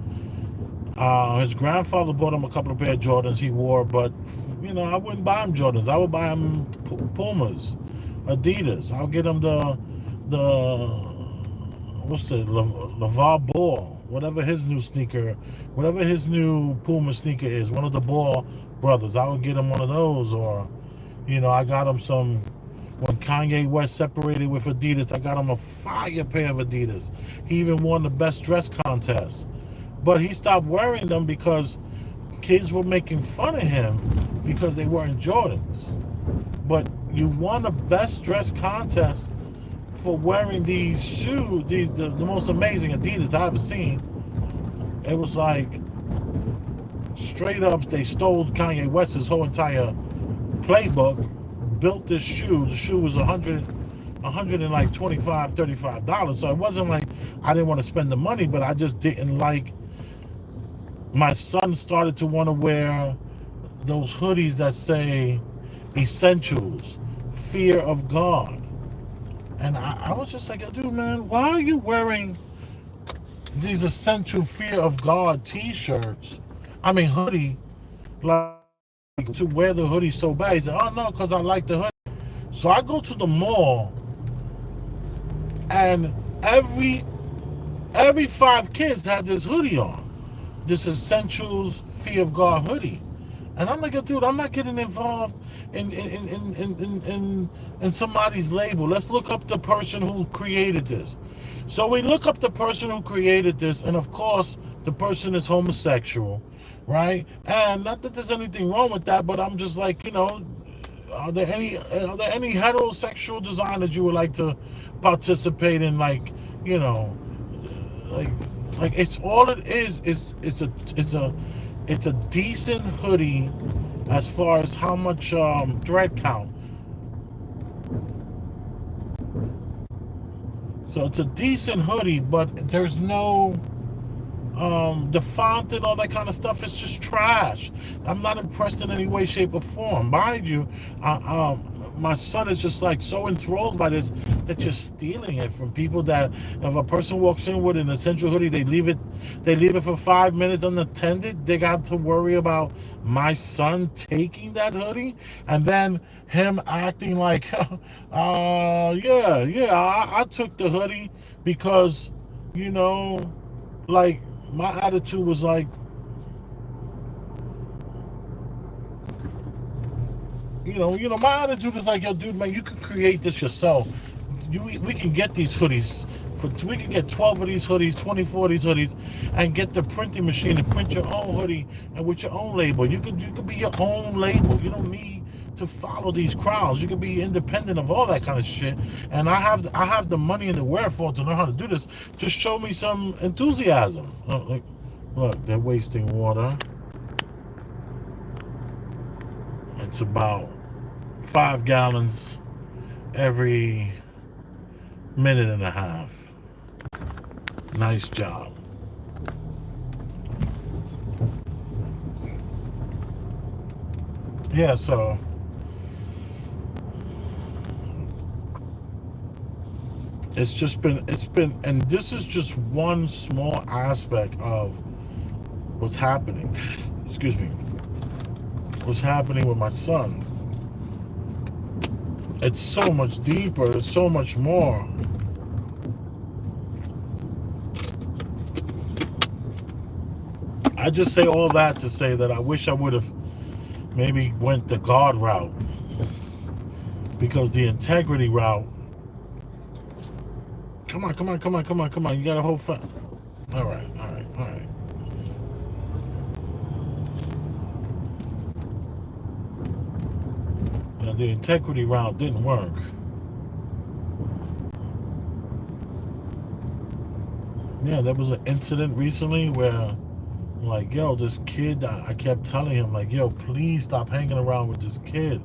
His grandfather bought him a couple of pair of Jordans he wore, but, I wouldn't buy him Jordans. I would buy him Pumas, Adidas. I'll get him the LeVar Ball, whatever his new Puma sneaker is, one of the ball brothers. I would get him one of those, or I got him some. When Kanye West separated with Adidas, I got him a fire pair of Adidas. He even won the best dress contest. But he stopped wearing them because kids were making fun of him because they weren't Jordans. But you won the best dress contest for wearing these shoes, the most amazing Adidas I've ever seen. It was like straight up, they stole Kanye West's whole entire playbook, built this shoe. The shoe was $125, $35. So it wasn't like I didn't want to spend the money, but I just didn't like. My son started to want to wear those hoodies that say essentials, fear of God. And I was just like, dude, man, why are you wearing these essential fear of God t-shirts? I mean, hoodie, like to wear the hoodie so bad. He said, oh no, because I like the hoodie. So I go to the mall, and every 5 kids had this hoodie on. This essentials fear of God hoodie. And I'm like, dude, I'm not getting involved in somebody's label. Let's look up the person who created this. So we look up the person who created this, and of course, the person is homosexual, right? And not that there's anything wrong with that, but I'm just like, are there any heterosexual designers you would like to participate in, like it's all it is it's a decent hoodie as far as how much thread count. So it's a decent hoodie, but there's no the font and all that kind of stuff is just trash. I'm not impressed in any way, shape, or form. Mind you, my son is just like so enthralled by this that you're stealing it from people. That if a person walks in with an essential hoodie, they leave it for 5 minutes unattended. They got to worry about my son taking that hoodie and then him acting like, I took the hoodie because, like my attitude was like, my attitude is like, yo, dude, man, you can create this yourself. We can get these hoodies. We can get 12 of these hoodies, 24 of these hoodies, and get the printing machine to print your own hoodie and with your own label. You could be your own label. You don't need to follow these crowds. You can be independent of all that kind of shit. And I have the money and the wherewithal to know how to do this. Just show me some enthusiasm. Look, they're wasting water. It's about 5 gallons every minute and a half. Nice job. Yeah, so it's been, and this is just one small aspect of what's happening. Excuse me. What's happening with my son. It's so much deeper. It's so much more. I just say all that to say that I wish I would have maybe went the God route, because the integrity route. Come on. You got a whole All right. The integrity route didn't work. Yeah, there was an incident recently where, like, yo, this kid, I kept telling him, like, yo, please stop hanging around with this kid.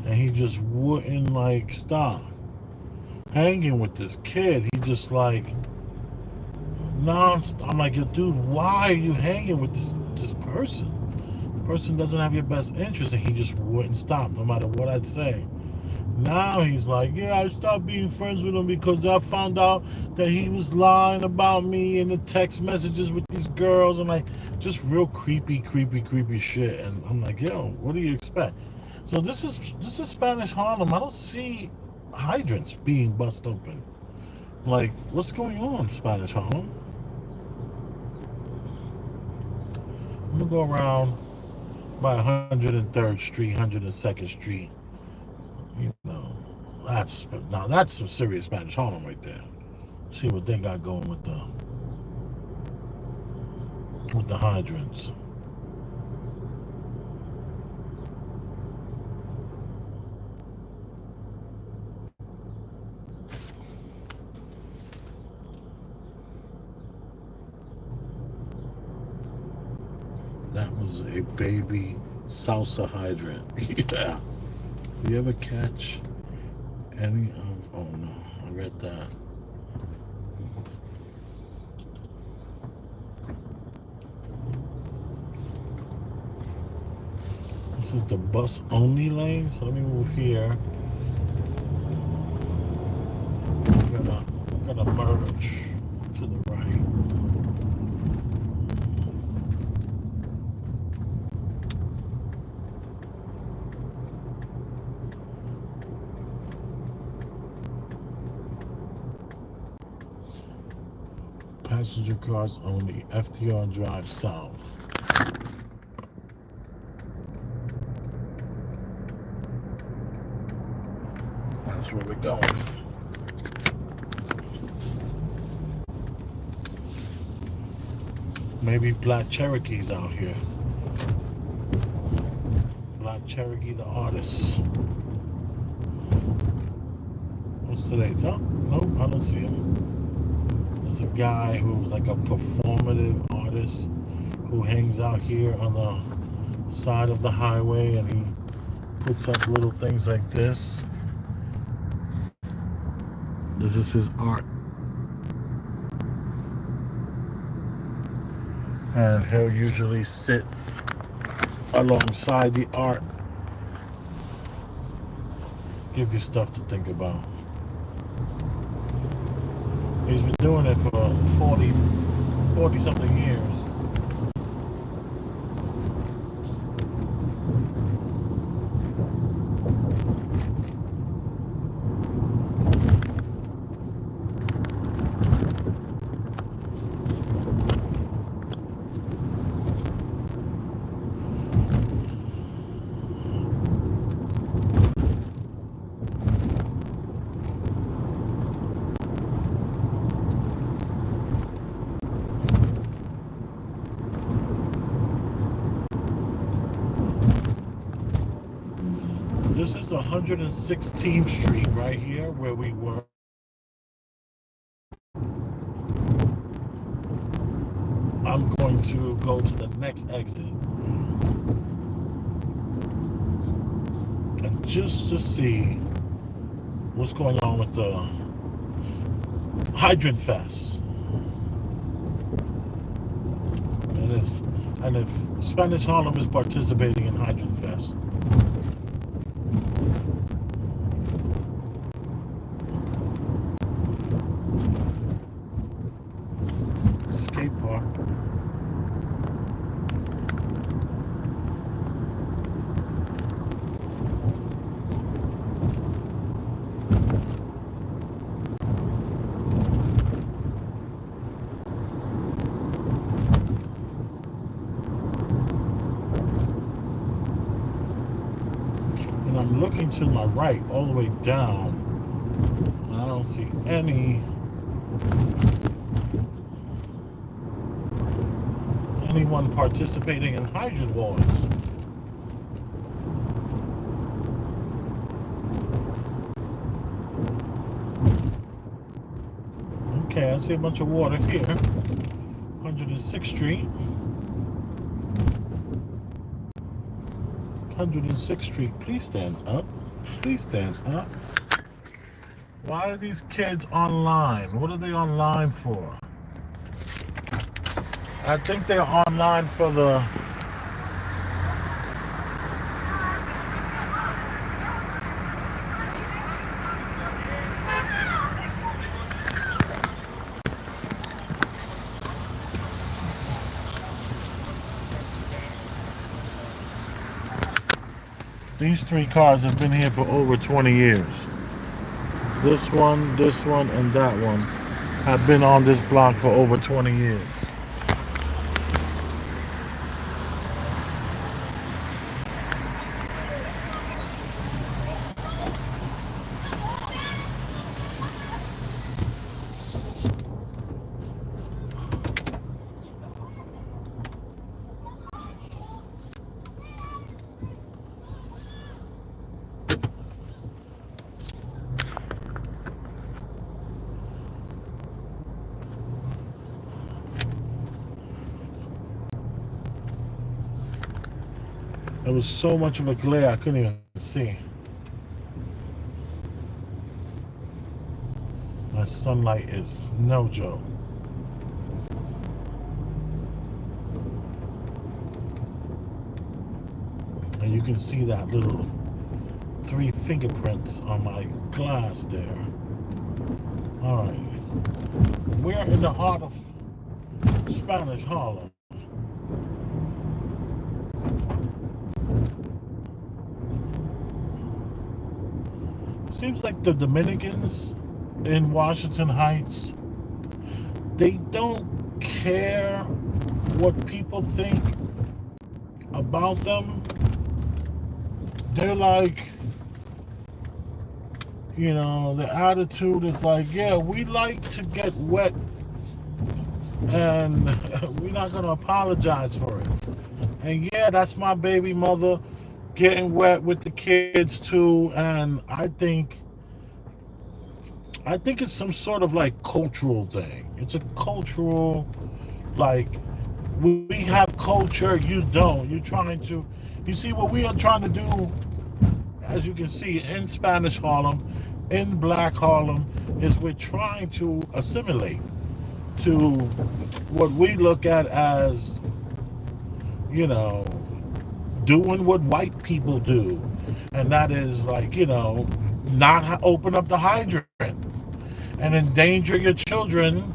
And he just wouldn't, like, stop hanging with this kid. He just, like, non-stop. I'm like, yo, dude, why are you hanging with this person? Person doesn't have your best interest, and he just wouldn't stop no matter what I'd say. Now he's like, yeah, I stopped being friends with him because I found out that he was lying about me in the text messages with these girls, and like just real creepy shit. And I'm like, yo, what do you expect? So this is Spanish Harlem. I don't see hydrants being bust open. Like, what's going on, Spanish Harlem? I'm gonna go around by 103rd Street, 102nd Street. You know, that's some serious Spanish Harlem right there. See what they got going with the hydrants. That was a baby salsa hydrant. Yeah. You ever catch any of? Oh no, I read that. This is the bus only lane, so let me move here. We're gonna merge to the right. Passenger cars only. FTR Drive South. That's where we're going. Maybe Black Cherokee's out here. Black Cherokee, the artist. What's today's? Oh, nope, I don't see him. There's a guy who's like a performative artist who hangs out here on the side of the highway, and he puts up little things like this. This is his art. And he'll usually sit alongside the art, give you stuff to think about. He's been doing it for 40 something years. This is 116th Street right here where we were. I'm going to go to the next exit. And just to see what's going on with the Hydrant Fest. And if Spanish Harlem is participating in Hydrant Fest. Skate park. And I'm looking to my right all the way down. And I don't see anyone participating in hydrant wars. Okay, I see a bunch of water here. 106th Street. 106th Street. Please stand up. Please stand up. Why are these kids online? What are they online for? I think they're online for the... These three cars have been here for over 20 years. This one, and that one have been on this block for over 20 years. There was so much of a glare I couldn't even see. My sunlight is no joke. And you can see that little 3 fingerprints on my glass there. Alright. We're in the heart of Spanish Harlem. Seems like the Dominicans in Washington Heights, they don't care what people think about them. They're like, the attitude is like, yeah, we like to get wet and we're not going to apologize for it. And yeah, that's my baby mother getting wet with the kids too. And I think it's some sort of like cultural thing. It's a cultural, like, we have culture, you don't. You see what we are trying to do, as you can see in Spanish Harlem, in Black Harlem, is we're trying to assimilate to what we look at as, doing what white people do. And that is like, not open up the hydrant and endanger your children.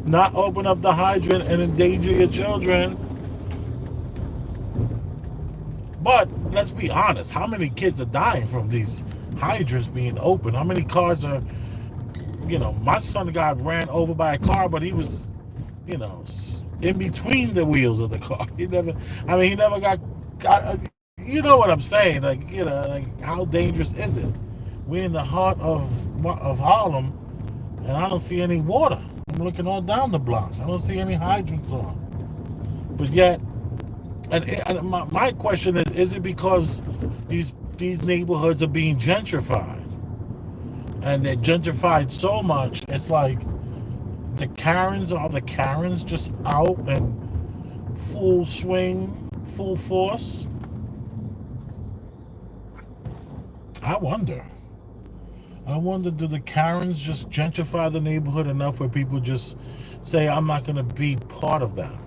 Not open up the hydrant and endanger your children. But let's be honest, how many kids are dying from these hydrants being open? How many cars are, my son got ran over by a car, but he was, in between the wheels of the car. He never got, you know what I'm saying? Like, like, how dangerous is it? We're in the heart of Harlem, and I don't see any water. I'm looking all down the blocks. I don't see any hydrants on. But yet, and my question is it because these neighborhoods are being gentrified? And they're gentrified so much, it's like the Karens just out and full swing, full force? I wonder, do the Karens just gentrify the neighborhood enough where people just say, I'm not going to be part of that?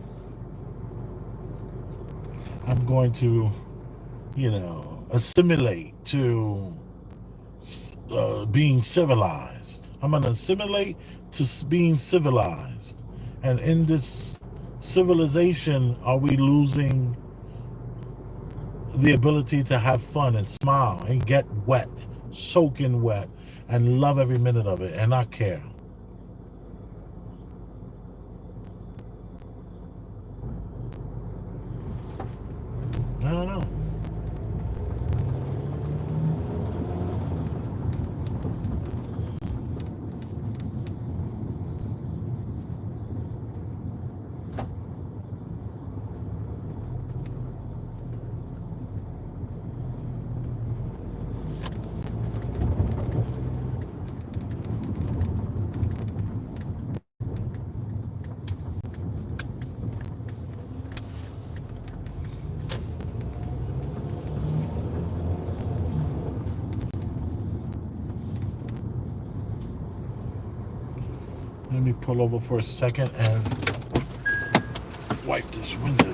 I'm going to, assimilate to being civilized. I'm going to assimilate to being civilized. And in this civilization, are we losing the ability to have fun and smile and get wet, soaking wet, and love every minute of it and not care? I don't know. Let me pull over for a second and wipe this window.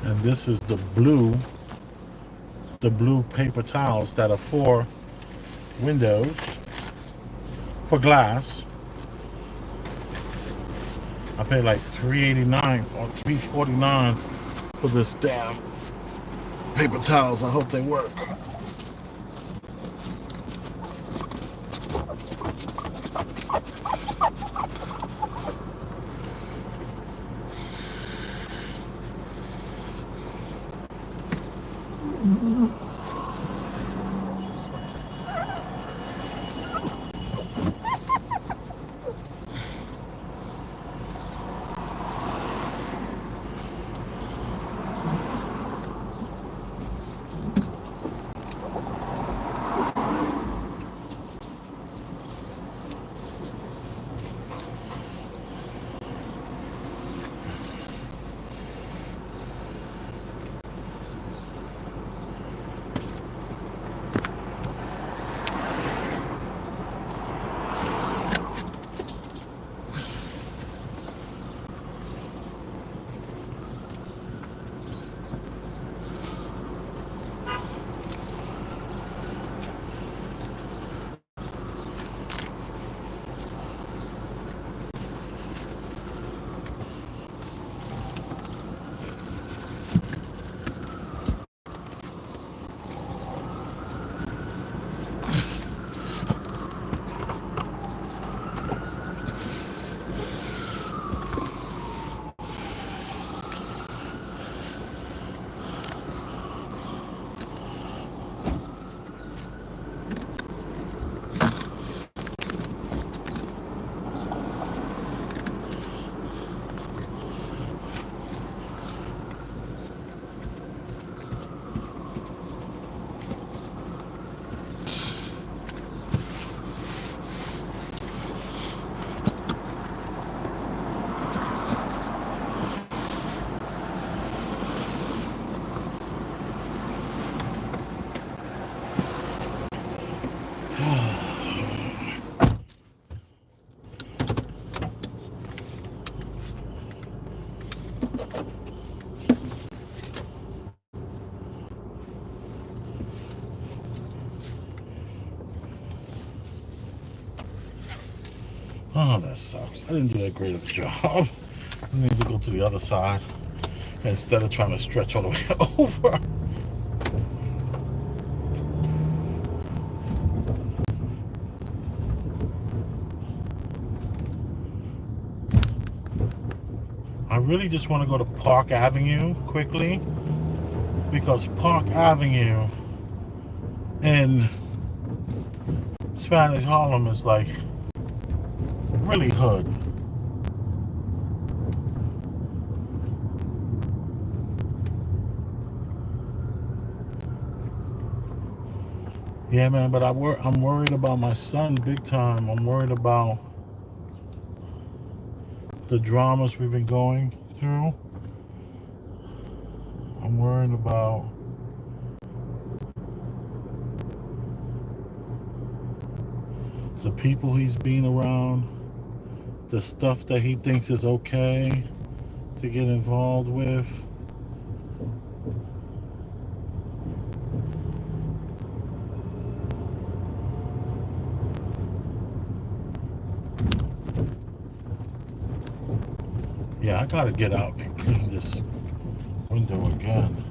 And this is the blue paper towels that are for windows, for glass. I paid like $3.89 or $3.49 for this damn paper towels. I hope they work. Oh, that sucks. I didn't do that great of a job. I need to go to the other side instead of trying to stretch all the way over. I really just want to go to Park Avenue quickly, because Park Avenue in Spanish Harlem is like really hood. Yeah, man, but I'm worried about my son big time. I'm worried about the dramas we've been going through. I'm worried about the people he's been around, the stuff that he thinks is okay to get involved with. Yeah, I gotta get out and clean this window again.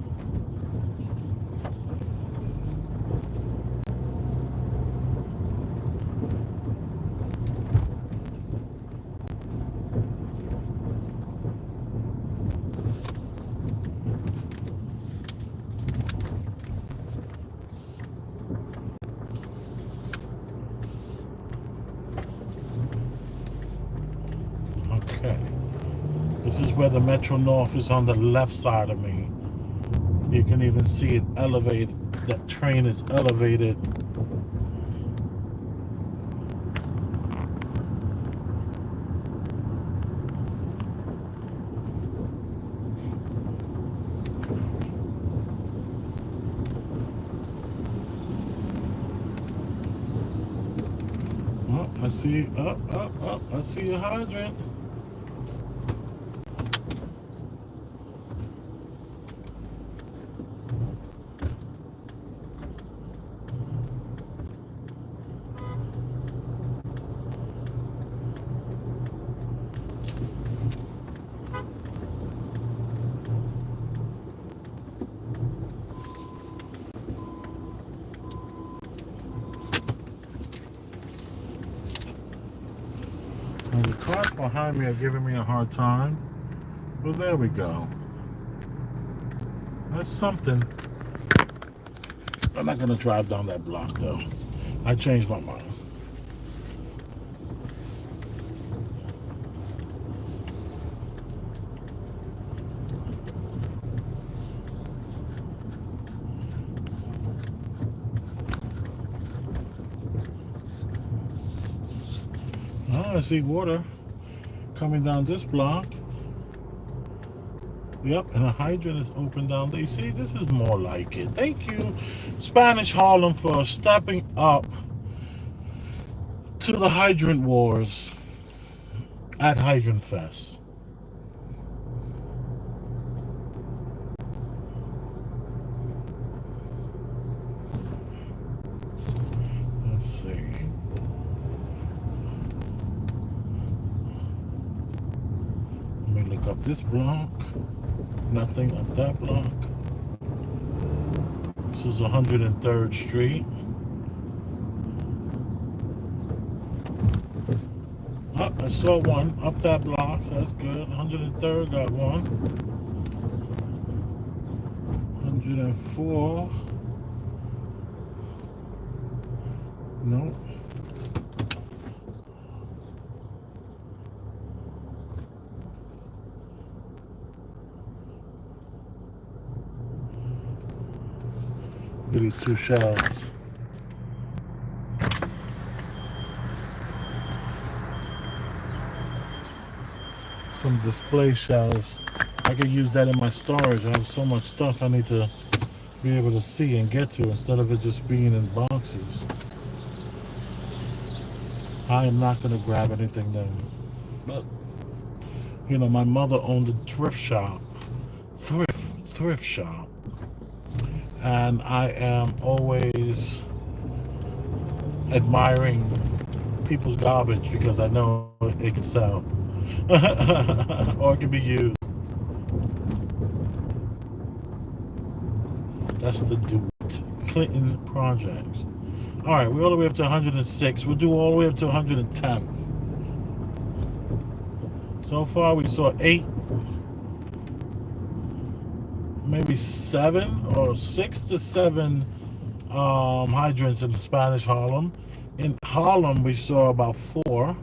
Okay. This is where the Metro North is on the left side of me. You can even see it elevated. That train is elevated. Oh, I see, up, I see a hydrant. behind me are giving me a hard time. Well, there we go. That's something. I'm not going to drive down that block, though. I changed my mind. Oh, I see water coming down this block. Yep, and a hydrant is open down there. You see, this is more like it. Thank you, Spanish Harlem, for stepping up to the hydrant wars at Hydrant Fest. Let's see. Let me look up this block. Nothing up that block. This is 103rd Street. Oh, I saw one up that block, so that's good. 103rd got one. 104. Nope. Look at these two shelves. Some display shelves. I could use that in my storage. I have so much stuff I need to be able to see and get to instead of it just being in boxes. I am not going to grab anything then. But, you know, my mother owned a thrift shop. Thrift shop. And I am always admiring people's garbage because I know it can sell. Or it can be used. That's the DeWitt Clinton projects. All right, we're all the way up to 106. We'll do all the way up to 110th. So far, we saw 8, maybe 7 or 6 to 7 hydrants in Spanish Harlem. In Harlem, we saw about 4.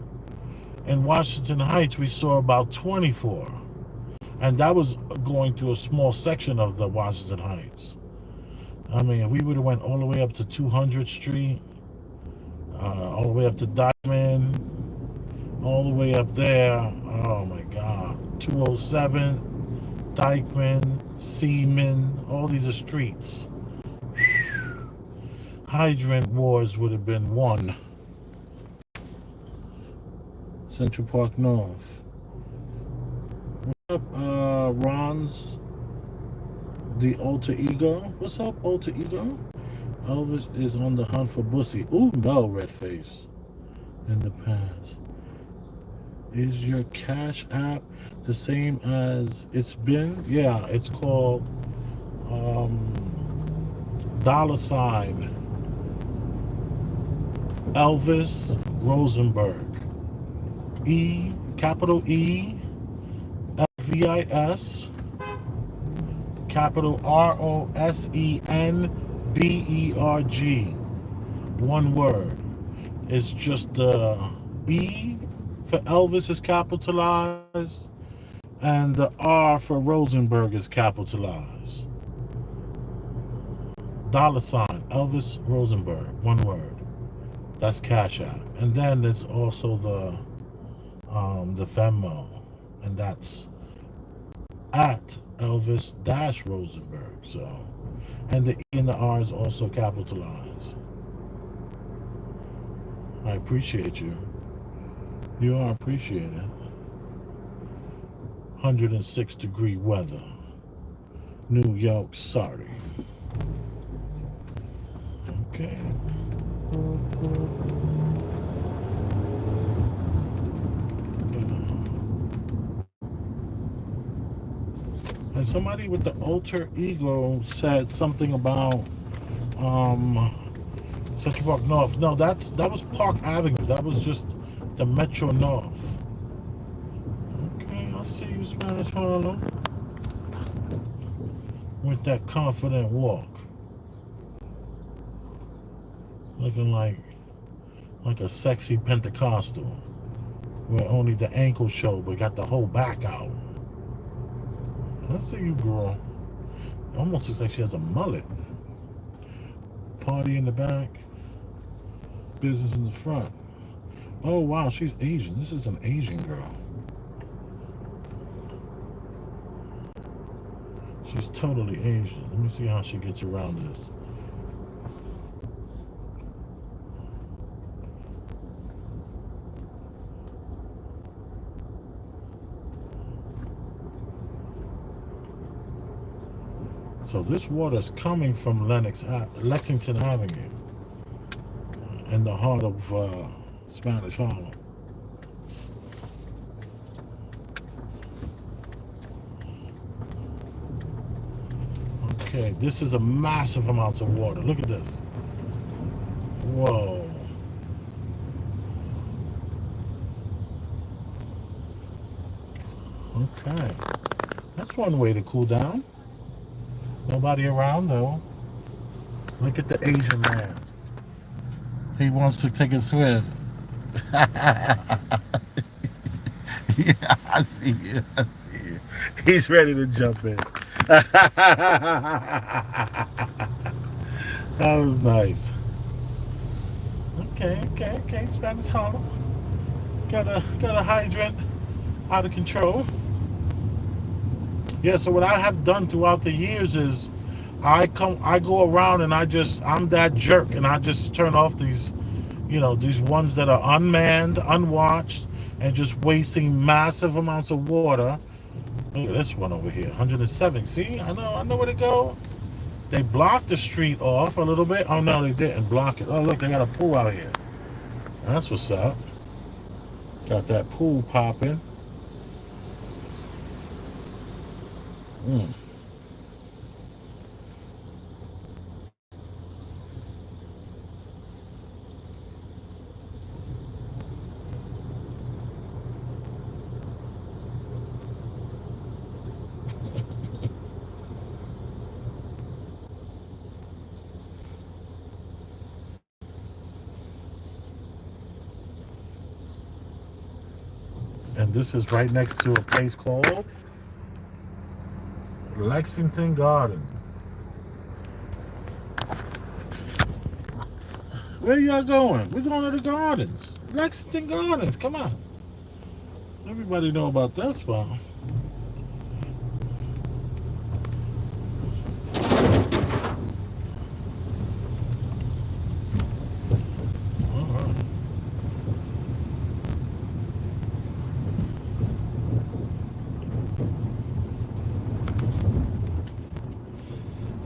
In Washington Heights, we saw about 24. And that was going through a small section of the Washington Heights. I mean, if we would have went all the way up to 200th Street, all the way up to Diamond, all the way up there, oh my God, 207, Dyckman, Seaman, all these are streets. Hydrant wars would have been won. Central Park North. What's up, Ron's the alter ego? What's up, alter ego? Elvis is on the hunt for Bussy. Ooh, no, Redface. In the past. Is your Cash App the same as it's been? Yeah, it's called $. Elvis Rosenberg. Capital E, Elvis, capital Rosenberg. One word. It's just the E for Elvis is capitalized, and the R for Rosenberg is capitalized. $, Elvis Rosenberg, one word. That's Cash App. And then there's also the Venmo, and that's at Elvis-Rosenberg. So, and the E and the R is also capitalized. I appreciate you. You are appreciated. 106-degree weather. New York, sorry. Okay. And somebody with the alter ego said something about Central Park North. No, that was Park Avenue. That was just the Metro North. Spanish Harlem. With that confident walk. Looking like a sexy Pentecostal. Where only the ankles show, but got the whole back out. Let's see you, girl. It almost looks like she has a mullet. Party in the back. Business in the front. Oh, wow, she's Asian. This is an Asian girl. She's totally Asian. Let me see how she gets around this. So this water is coming from Lexington Avenue in the heart of Spanish Harlem. Okay, this is a massive amount of water. Look at this. Whoa. Okay. That's one way to cool down. Nobody around though. Look at the Asian man. He wants to take a swim. Yeah, I see you. I see you. He's ready to jump in. That was nice. Okay. Spanish Harlem. Got a hydrant out of control. Yeah, so what I have done throughout the years is I go around and I'm that jerk and I just turn off these ones that are unmanned, unwatched, and just wasting massive amounts of water. Look at this one over here, 107. See, I know where to go. They blocked the street off a little bit. Oh no, they didn't block it. Oh look, they got a pool out here. That's what's up. Got that pool popping. And this is right next to a place called Lexington Garden. Where y'all going? We're going to the gardens. Lexington Gardens, come on. Everybody know about that spot.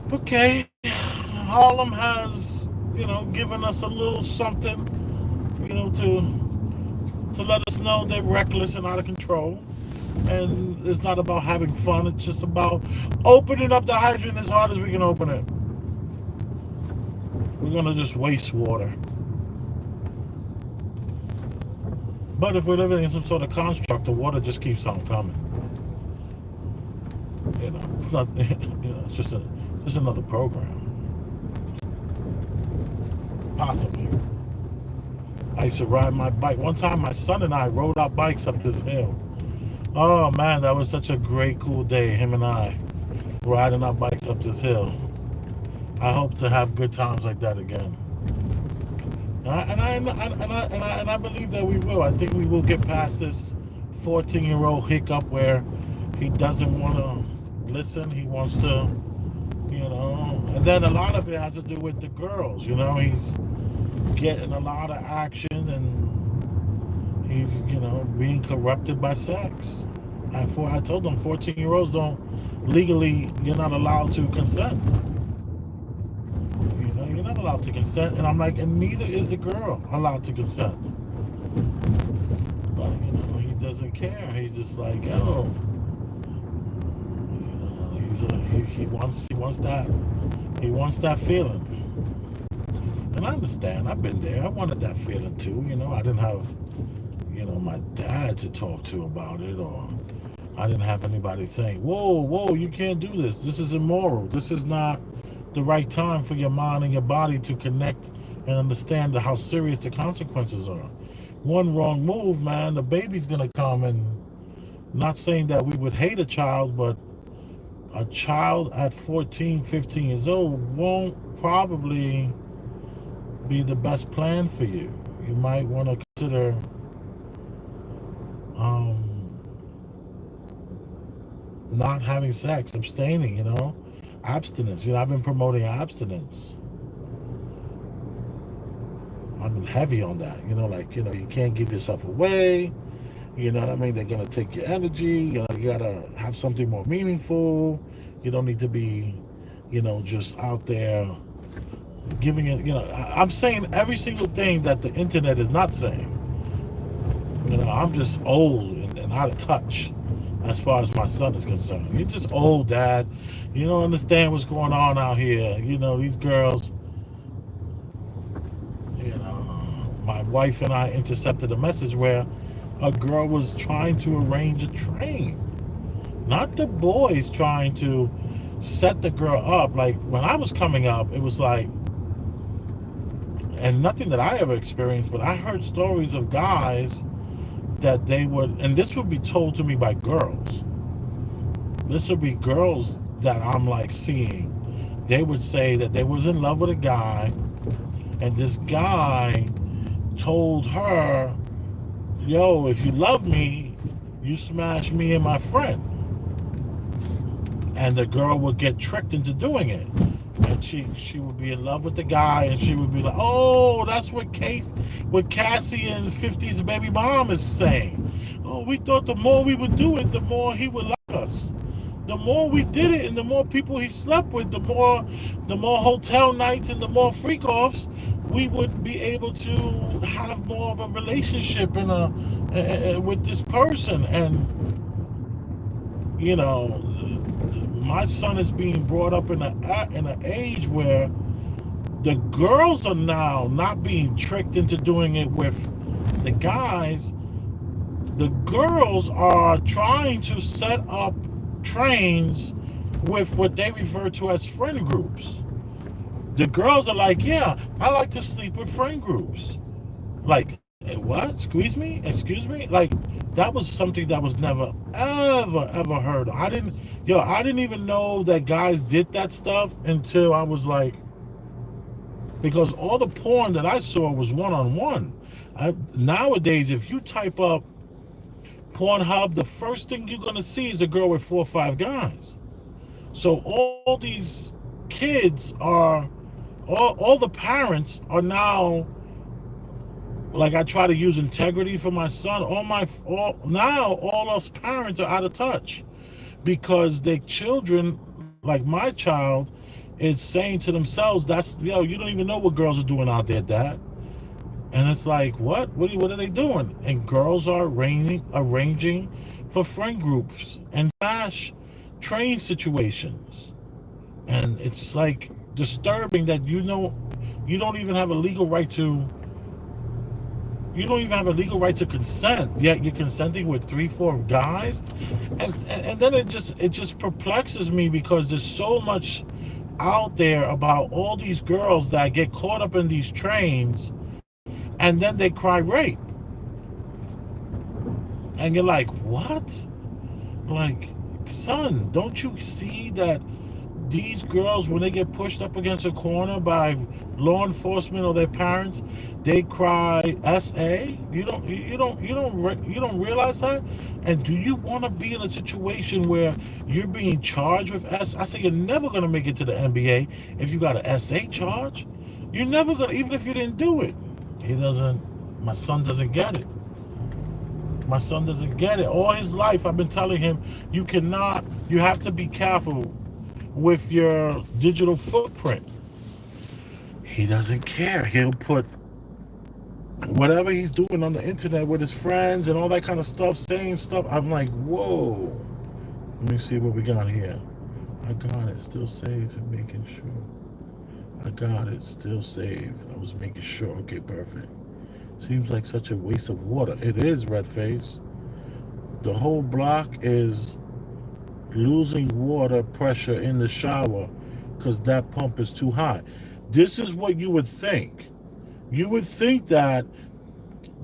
Okay, Harlem has, given us a little something, to let us know they're reckless and out of control. And it's not about having fun. It's just about opening up the hydrant as hard as we can open it. We're going to just waste water. But if we're living in some sort of construct, the water just keeps on coming. It's not, it's just another program. Possibly. I used to ride my bike. One time my son and I rode our bikes up this hill. Oh man, that was such a great, cool day. Him and I riding our bikes up this hill. I hope to have good times like that again. And I believe that we will. I think we will get past this 14-year-old hiccup where he doesn't want to listen. He wants to, and then a lot of it has to do with the girls. He's getting a lot of action and he's, being corrupted by sex. I told them 14-year-olds don't legally, you're not allowed to consent. You're not allowed to consent. And I'm like, and neither is the girl allowed to consent. But, he doesn't care. He's just like, oh. He wants that feeling. And I understand. I've been there. I wanted that feeling too. I didn't have, my dad to talk to about it, or I didn't have anybody saying, whoa, whoa, you can't do this. This is immoral. This is not the right time for your mind and your body to connect and understand how serious the consequences are. One wrong move, man, the baby's going to come. And not saying that we would hate a child, but a child at 14, 15 years old won't probably be the best plan for you. You might want to consider um, not having sex, abstaining, abstinence. I've been promoting abstinence. I've been heavy on that, you can't give yourself away. You know what I mean? They're going to take your energy. You got to have something more meaningful. You don't need to be, just out there giving it, I'm saying every single thing that the internet is not saying. I'm just old and out of touch as far as my son is concerned. You're just old, Dad. You don't understand what's going on out here. These girls, my wife and I intercepted a message where a girl was trying to arrange a train. Not the boys trying to set the girl up. Like when I was coming up, it was like, and nothing that I ever experienced, but I heard stories of guys that they would, and this would be told to me by girls. This would be girls that I'm like seeing. They would say that they was in love with a guy, and this guy told her, yo, if you love me, you smash me and my friend. And the girl would get tricked into doing it. And she would be in love with the guy, and she would be like, oh, that's what Cassie and 50's baby mom is saying. Oh, we thought the more we would do it, the more he would like us. The more we did it and the more people he slept with, the more hotel nights and the more freak offs, we would be able to have more of a relationship with this person. And my son is being brought up in an age where the girls are now not being tricked into doing it with the guys. The girls are trying to set up trains with what they refer to as friend groups. The girls are like, yeah, I like to sleep with friend groups. Like, what? Excuse me? Like, that was something that was never, ever heard of. I didn't even know that guys did that stuff until I was like, because all the porn that I saw was one-on-one. Nowadays, if you type up Pornhub, the first thing you're going to see is a girl with 4 or 5 guys. So all these kids are, all the parents are now, like, I try to use integrity for my son. Now all us parents are out of touch because their children, like my child, is saying to themselves, you don't even know what girls are doing out there, Dad. And it's like, what are they doing? And girls are arranging for friend groups and smash train situations. And it's like disturbing that you don't even have a legal right to consent, yet you're consenting with 3, 4 guys. And then it just perplexes me because there's so much out there about all these girls that get caught up in these trains and then they cry rape. And you're like, what? Like, son, don't you see that these girls, when they get pushed up against a corner by law enforcement or their parents, they cry SA? You don't realize that? And do you want to be in a situation where you're being charged with I say you're never going to make it to the NBA if you got a SA charge. You're never going to, even if you didn't do it. My son doesn't get it. My son doesn't get it. All his life I've been telling him, you have to be careful with your digital footprint. He doesn't care. He'll put whatever he's doing on the internet with his friends and all that kind of stuff, saying stuff. I'm like, whoa. Let me see what we got here. I got it. Still saved and making sure. I got it. Still saved. I was making sure. Okay, perfect. Seems like such a waste of water. It is, Redface. The whole block is losing water pressure in the shower because that pump is too high. This is what you would think. You would think that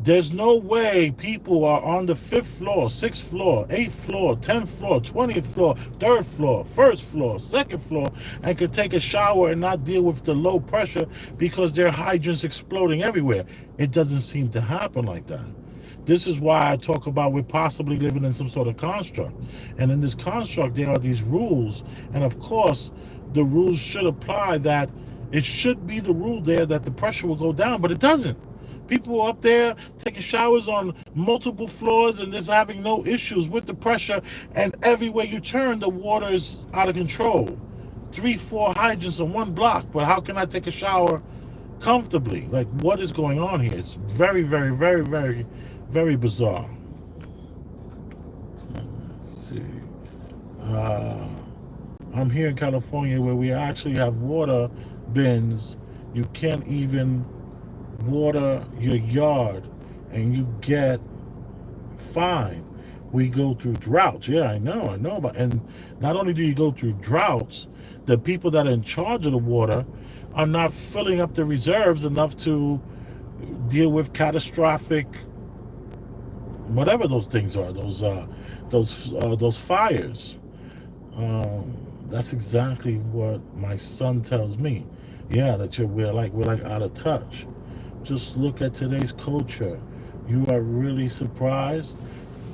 there's no way people are on the 5th floor, 6th floor, 8th floor, 10th floor, 20th floor, 3rd floor, 1st floor, 2nd floor, and could take a shower and not deal with the low pressure because their hydrants exploding everywhere. It doesn't seem to happen like that. This is why I talk about we're possibly living in some sort of construct. And in this construct, there are these rules. And of course, the rules should apply that it should be the rule there that the pressure will go down, but it doesn't. People are up there taking showers on multiple floors and just having no issues with the pressure. And everywhere you turn, the water is out of control. 3, 4 hydrants on one block. But how can I take a shower comfortably? Like, what is going on here? It's very, very, very, very, very bizarre. Let's see. I'm here in California where we actually have water bins. You can't even water your yard and you get fined. We go through droughts. Yeah, I know about. And not only do you go through droughts, the people that are in charge of the water are not filling up the reserves enough to deal with catastrophic whatever those things are, those fires. That's exactly what my son tells me. Yeah, that we're like out of touch. Just look at today's culture. You are really surprised?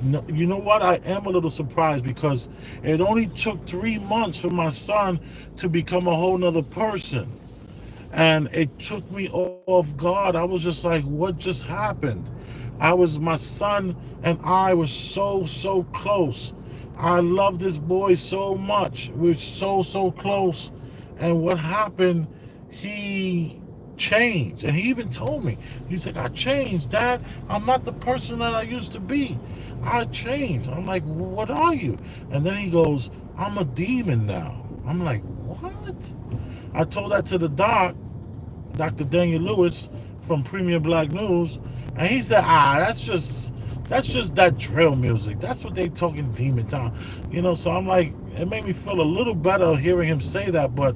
No, you know what? I am a little surprised because it only took 3 months for my son to become a whole nother person. And it took me off guard. I was just like, what just happened? My son and I were so close. I love this boy so much. We're so close. And what happened, he changed. And he even told me, he's like, I changed, Dad. I'm not the person that I used to be. I changed. I'm like, well, what are you? And then he goes, I'm a demon now. I'm like, what? I told that to the Dr. Daniel Lewis from Premium Black News, and he said, that's just that drill music. That's what they talking demon time. So I'm like, it made me feel a little better hearing him say that, but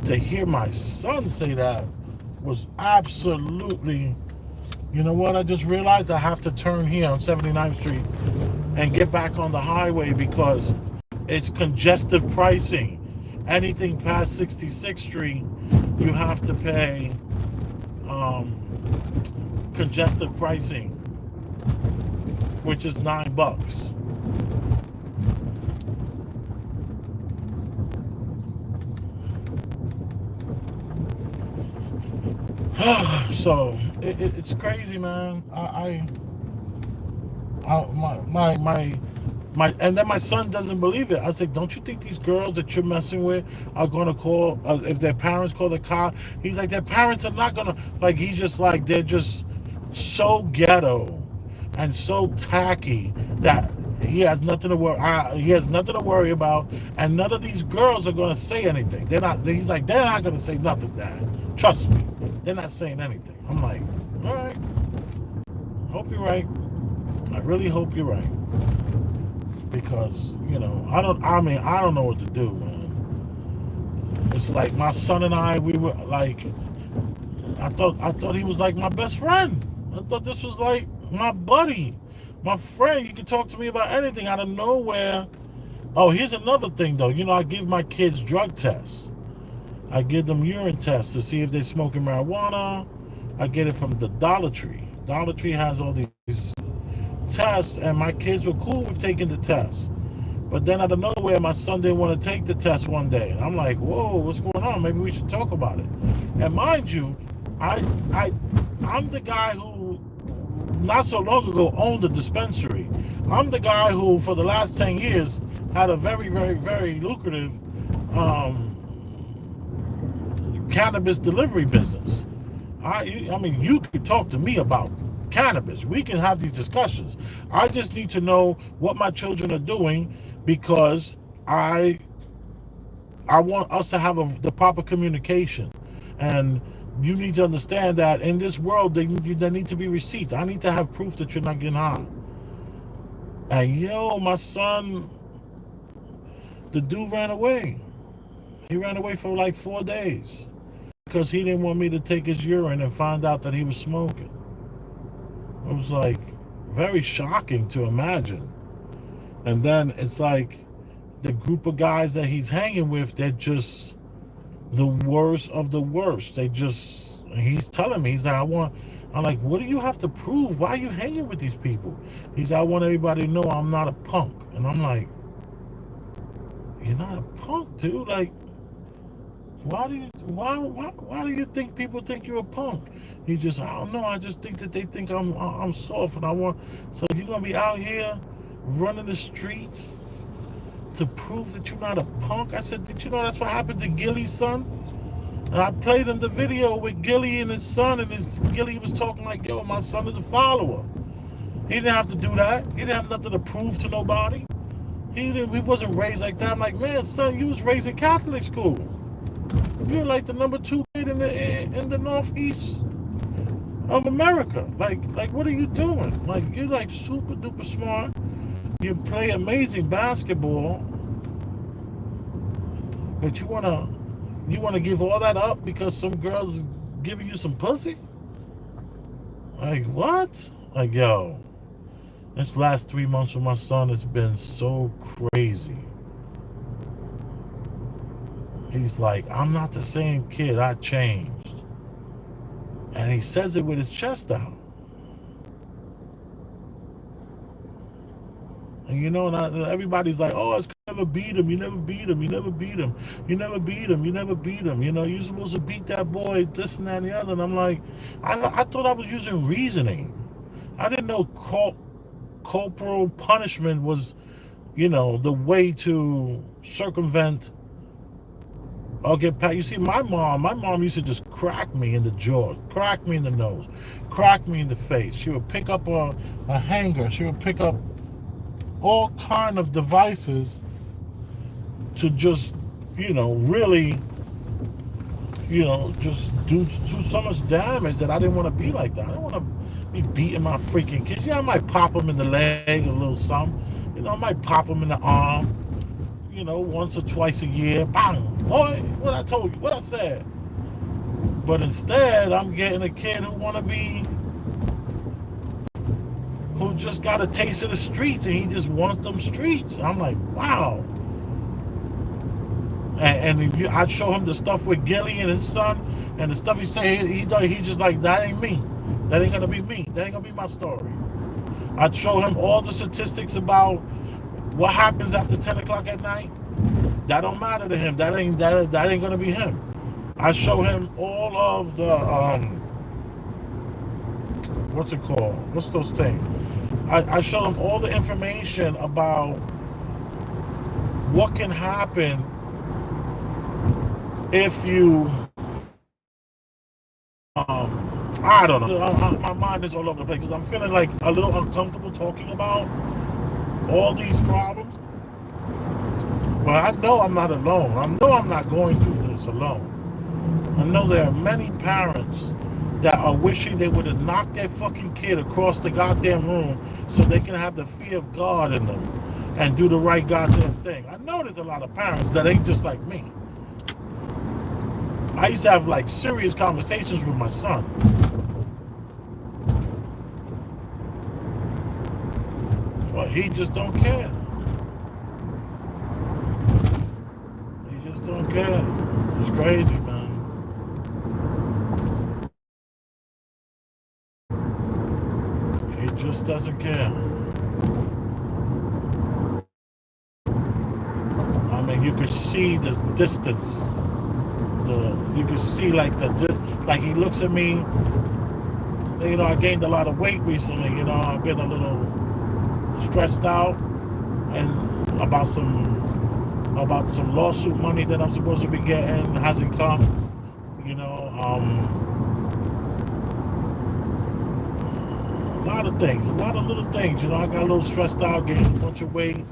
to hear my son say that was absolutely, you know what, I just realized I have to turn here on 79th Street and get back on the highway because it's congestive pricing. Anything past 66th Street, you have to pay congestive pricing, which is $9. So it's crazy, man. And then my son doesn't believe it. I was like, don't you think these girls that you're messing with are going to call, if their parents call the car? He's like, their parents are not going to, like, he's just like, they're just so ghetto and so tacky that he has nothing to worry about, and none of these girls are going to say anything. He's like, they're not going to say nothing, Dad. Trust me. They're not saying anything. I'm like, all right. Hope you're right. I really hope you're right. Because, I don't know what to do, man. It's like my son and I, we were like, I thought he was like my best friend. I thought this was like my buddy, my friend. You can talk to me about anything out of nowhere. Oh, here's another thing though. I give my kids drug tests. I give them urine tests to see if they're smoking marijuana. I get it from the Dollar Tree. Dollar Tree has all these tests, and my kids were cool with taking the test. But then out of nowhere, my son didn't want to take the test one day. And I'm like, whoa, what's going on? Maybe we should talk about it. And mind you, I'm the guy who, not so long ago, owned a dispensary. I'm the guy who, for the last 10 years, had a very, very, very lucrative cannabis delivery business. I mean, you could talk to me about cannabis. We can have these discussions. I just need to know what my children are doing because I want us to have the proper communication. And you need to understand that in this world, there need to be receipts. I need to have proof that you're not getting high. And yo, my son, the dude ran away. He ran away for like 4 days because he didn't want me to take his urine and find out that he was smoking. It was like very shocking to imagine. And then it's like the group of guys that he's hanging with, they're just the worst of the worst. He's telling me, he's like, I'm like, what do you have to prove? Why are you hanging with these people? He's like, I want everybody to know I'm not a punk. And I'm like, you're not a punk, dude. Like, why do you think people think you're a punk? He just, I don't know. I just think that they think I'm soft, and I want. So you're gonna be out here running the streets to prove that you're not a punk? I said, did you know that's what happened to Gilly's son? And I played him the video with Gilly and his son, and Gilly was talking like, yo, my son is a follower. He didn't have to do that. He didn't have nothing to prove to nobody. He wasn't raised like that. I'm like, man, son, you was raised in Catholic school. You're like the number 2 kid in the Northeast of America. Like, what are you doing? Like, you're like super duper smart. You play amazing basketball, but you wanna give all that up because some girls giving you some pussy? Like, what? Like, yo, this last 3 months with my son has been so crazy. He's like, I'm not the same kid. I changed. And he says it with his chest out. And everybody's like, oh, it's never beat him. You never beat him. You never beat him. You never beat him. You never beat him. You're supposed to beat that boy, this and that and the other. And I'm like, I thought I was using reasoning. I didn't know corporal punishment was, the way to circumvent or get past. You see, my mom used to just crack me in the jaw, crack me in the nose, crack me in the face. She would pick up a hanger. She would pick up all kind of devices to just, really, just do so much damage that I didn't want to be like that. I didn't want to be beating my freaking kids. Yeah, I might pop them in the leg, a little something. I might pop them in the arm, once or twice a year. Bang! Boy, what I told you, what I said. But instead, I'm getting a kid who just got a taste of the streets, and he just wants them streets. I'm like, wow. And if I'd show him the stuff with Gilly and his son, and the stuff he said, he's just like, that ain't me. That ain't gonna be me. That ain't gonna be my story. I'd show him all the statistics about what happens after 10 o'clock at night. That don't matter to him. That ain't gonna be him. I show him all of the what's it called? What's those things? I show him all the information about what can happen if you I don't know. My mind is all over the place because I'm feeling like a little uncomfortable talking about all these problems. But I know I'm not alone. I know I'm not going through this alone. I know there are many parents that are wishing they would have knocked their fucking kid across the goddamn room so they can have the fear of God in them and do the right goddamn thing. I know there's a lot of parents that ain't just like me. I used to have like serious conversations with my son. But he just don't care. He just don't care. It's crazy, man. He just doesn't care. I mean, you could see the distance. You can see like he looks at me. I gained a lot of weight recently. I've been a little stressed out and about some lawsuit money that I'm supposed to be getting hasn't come. A lot of things, a lot of little things. I got a little stressed out, gained a bunch of weight.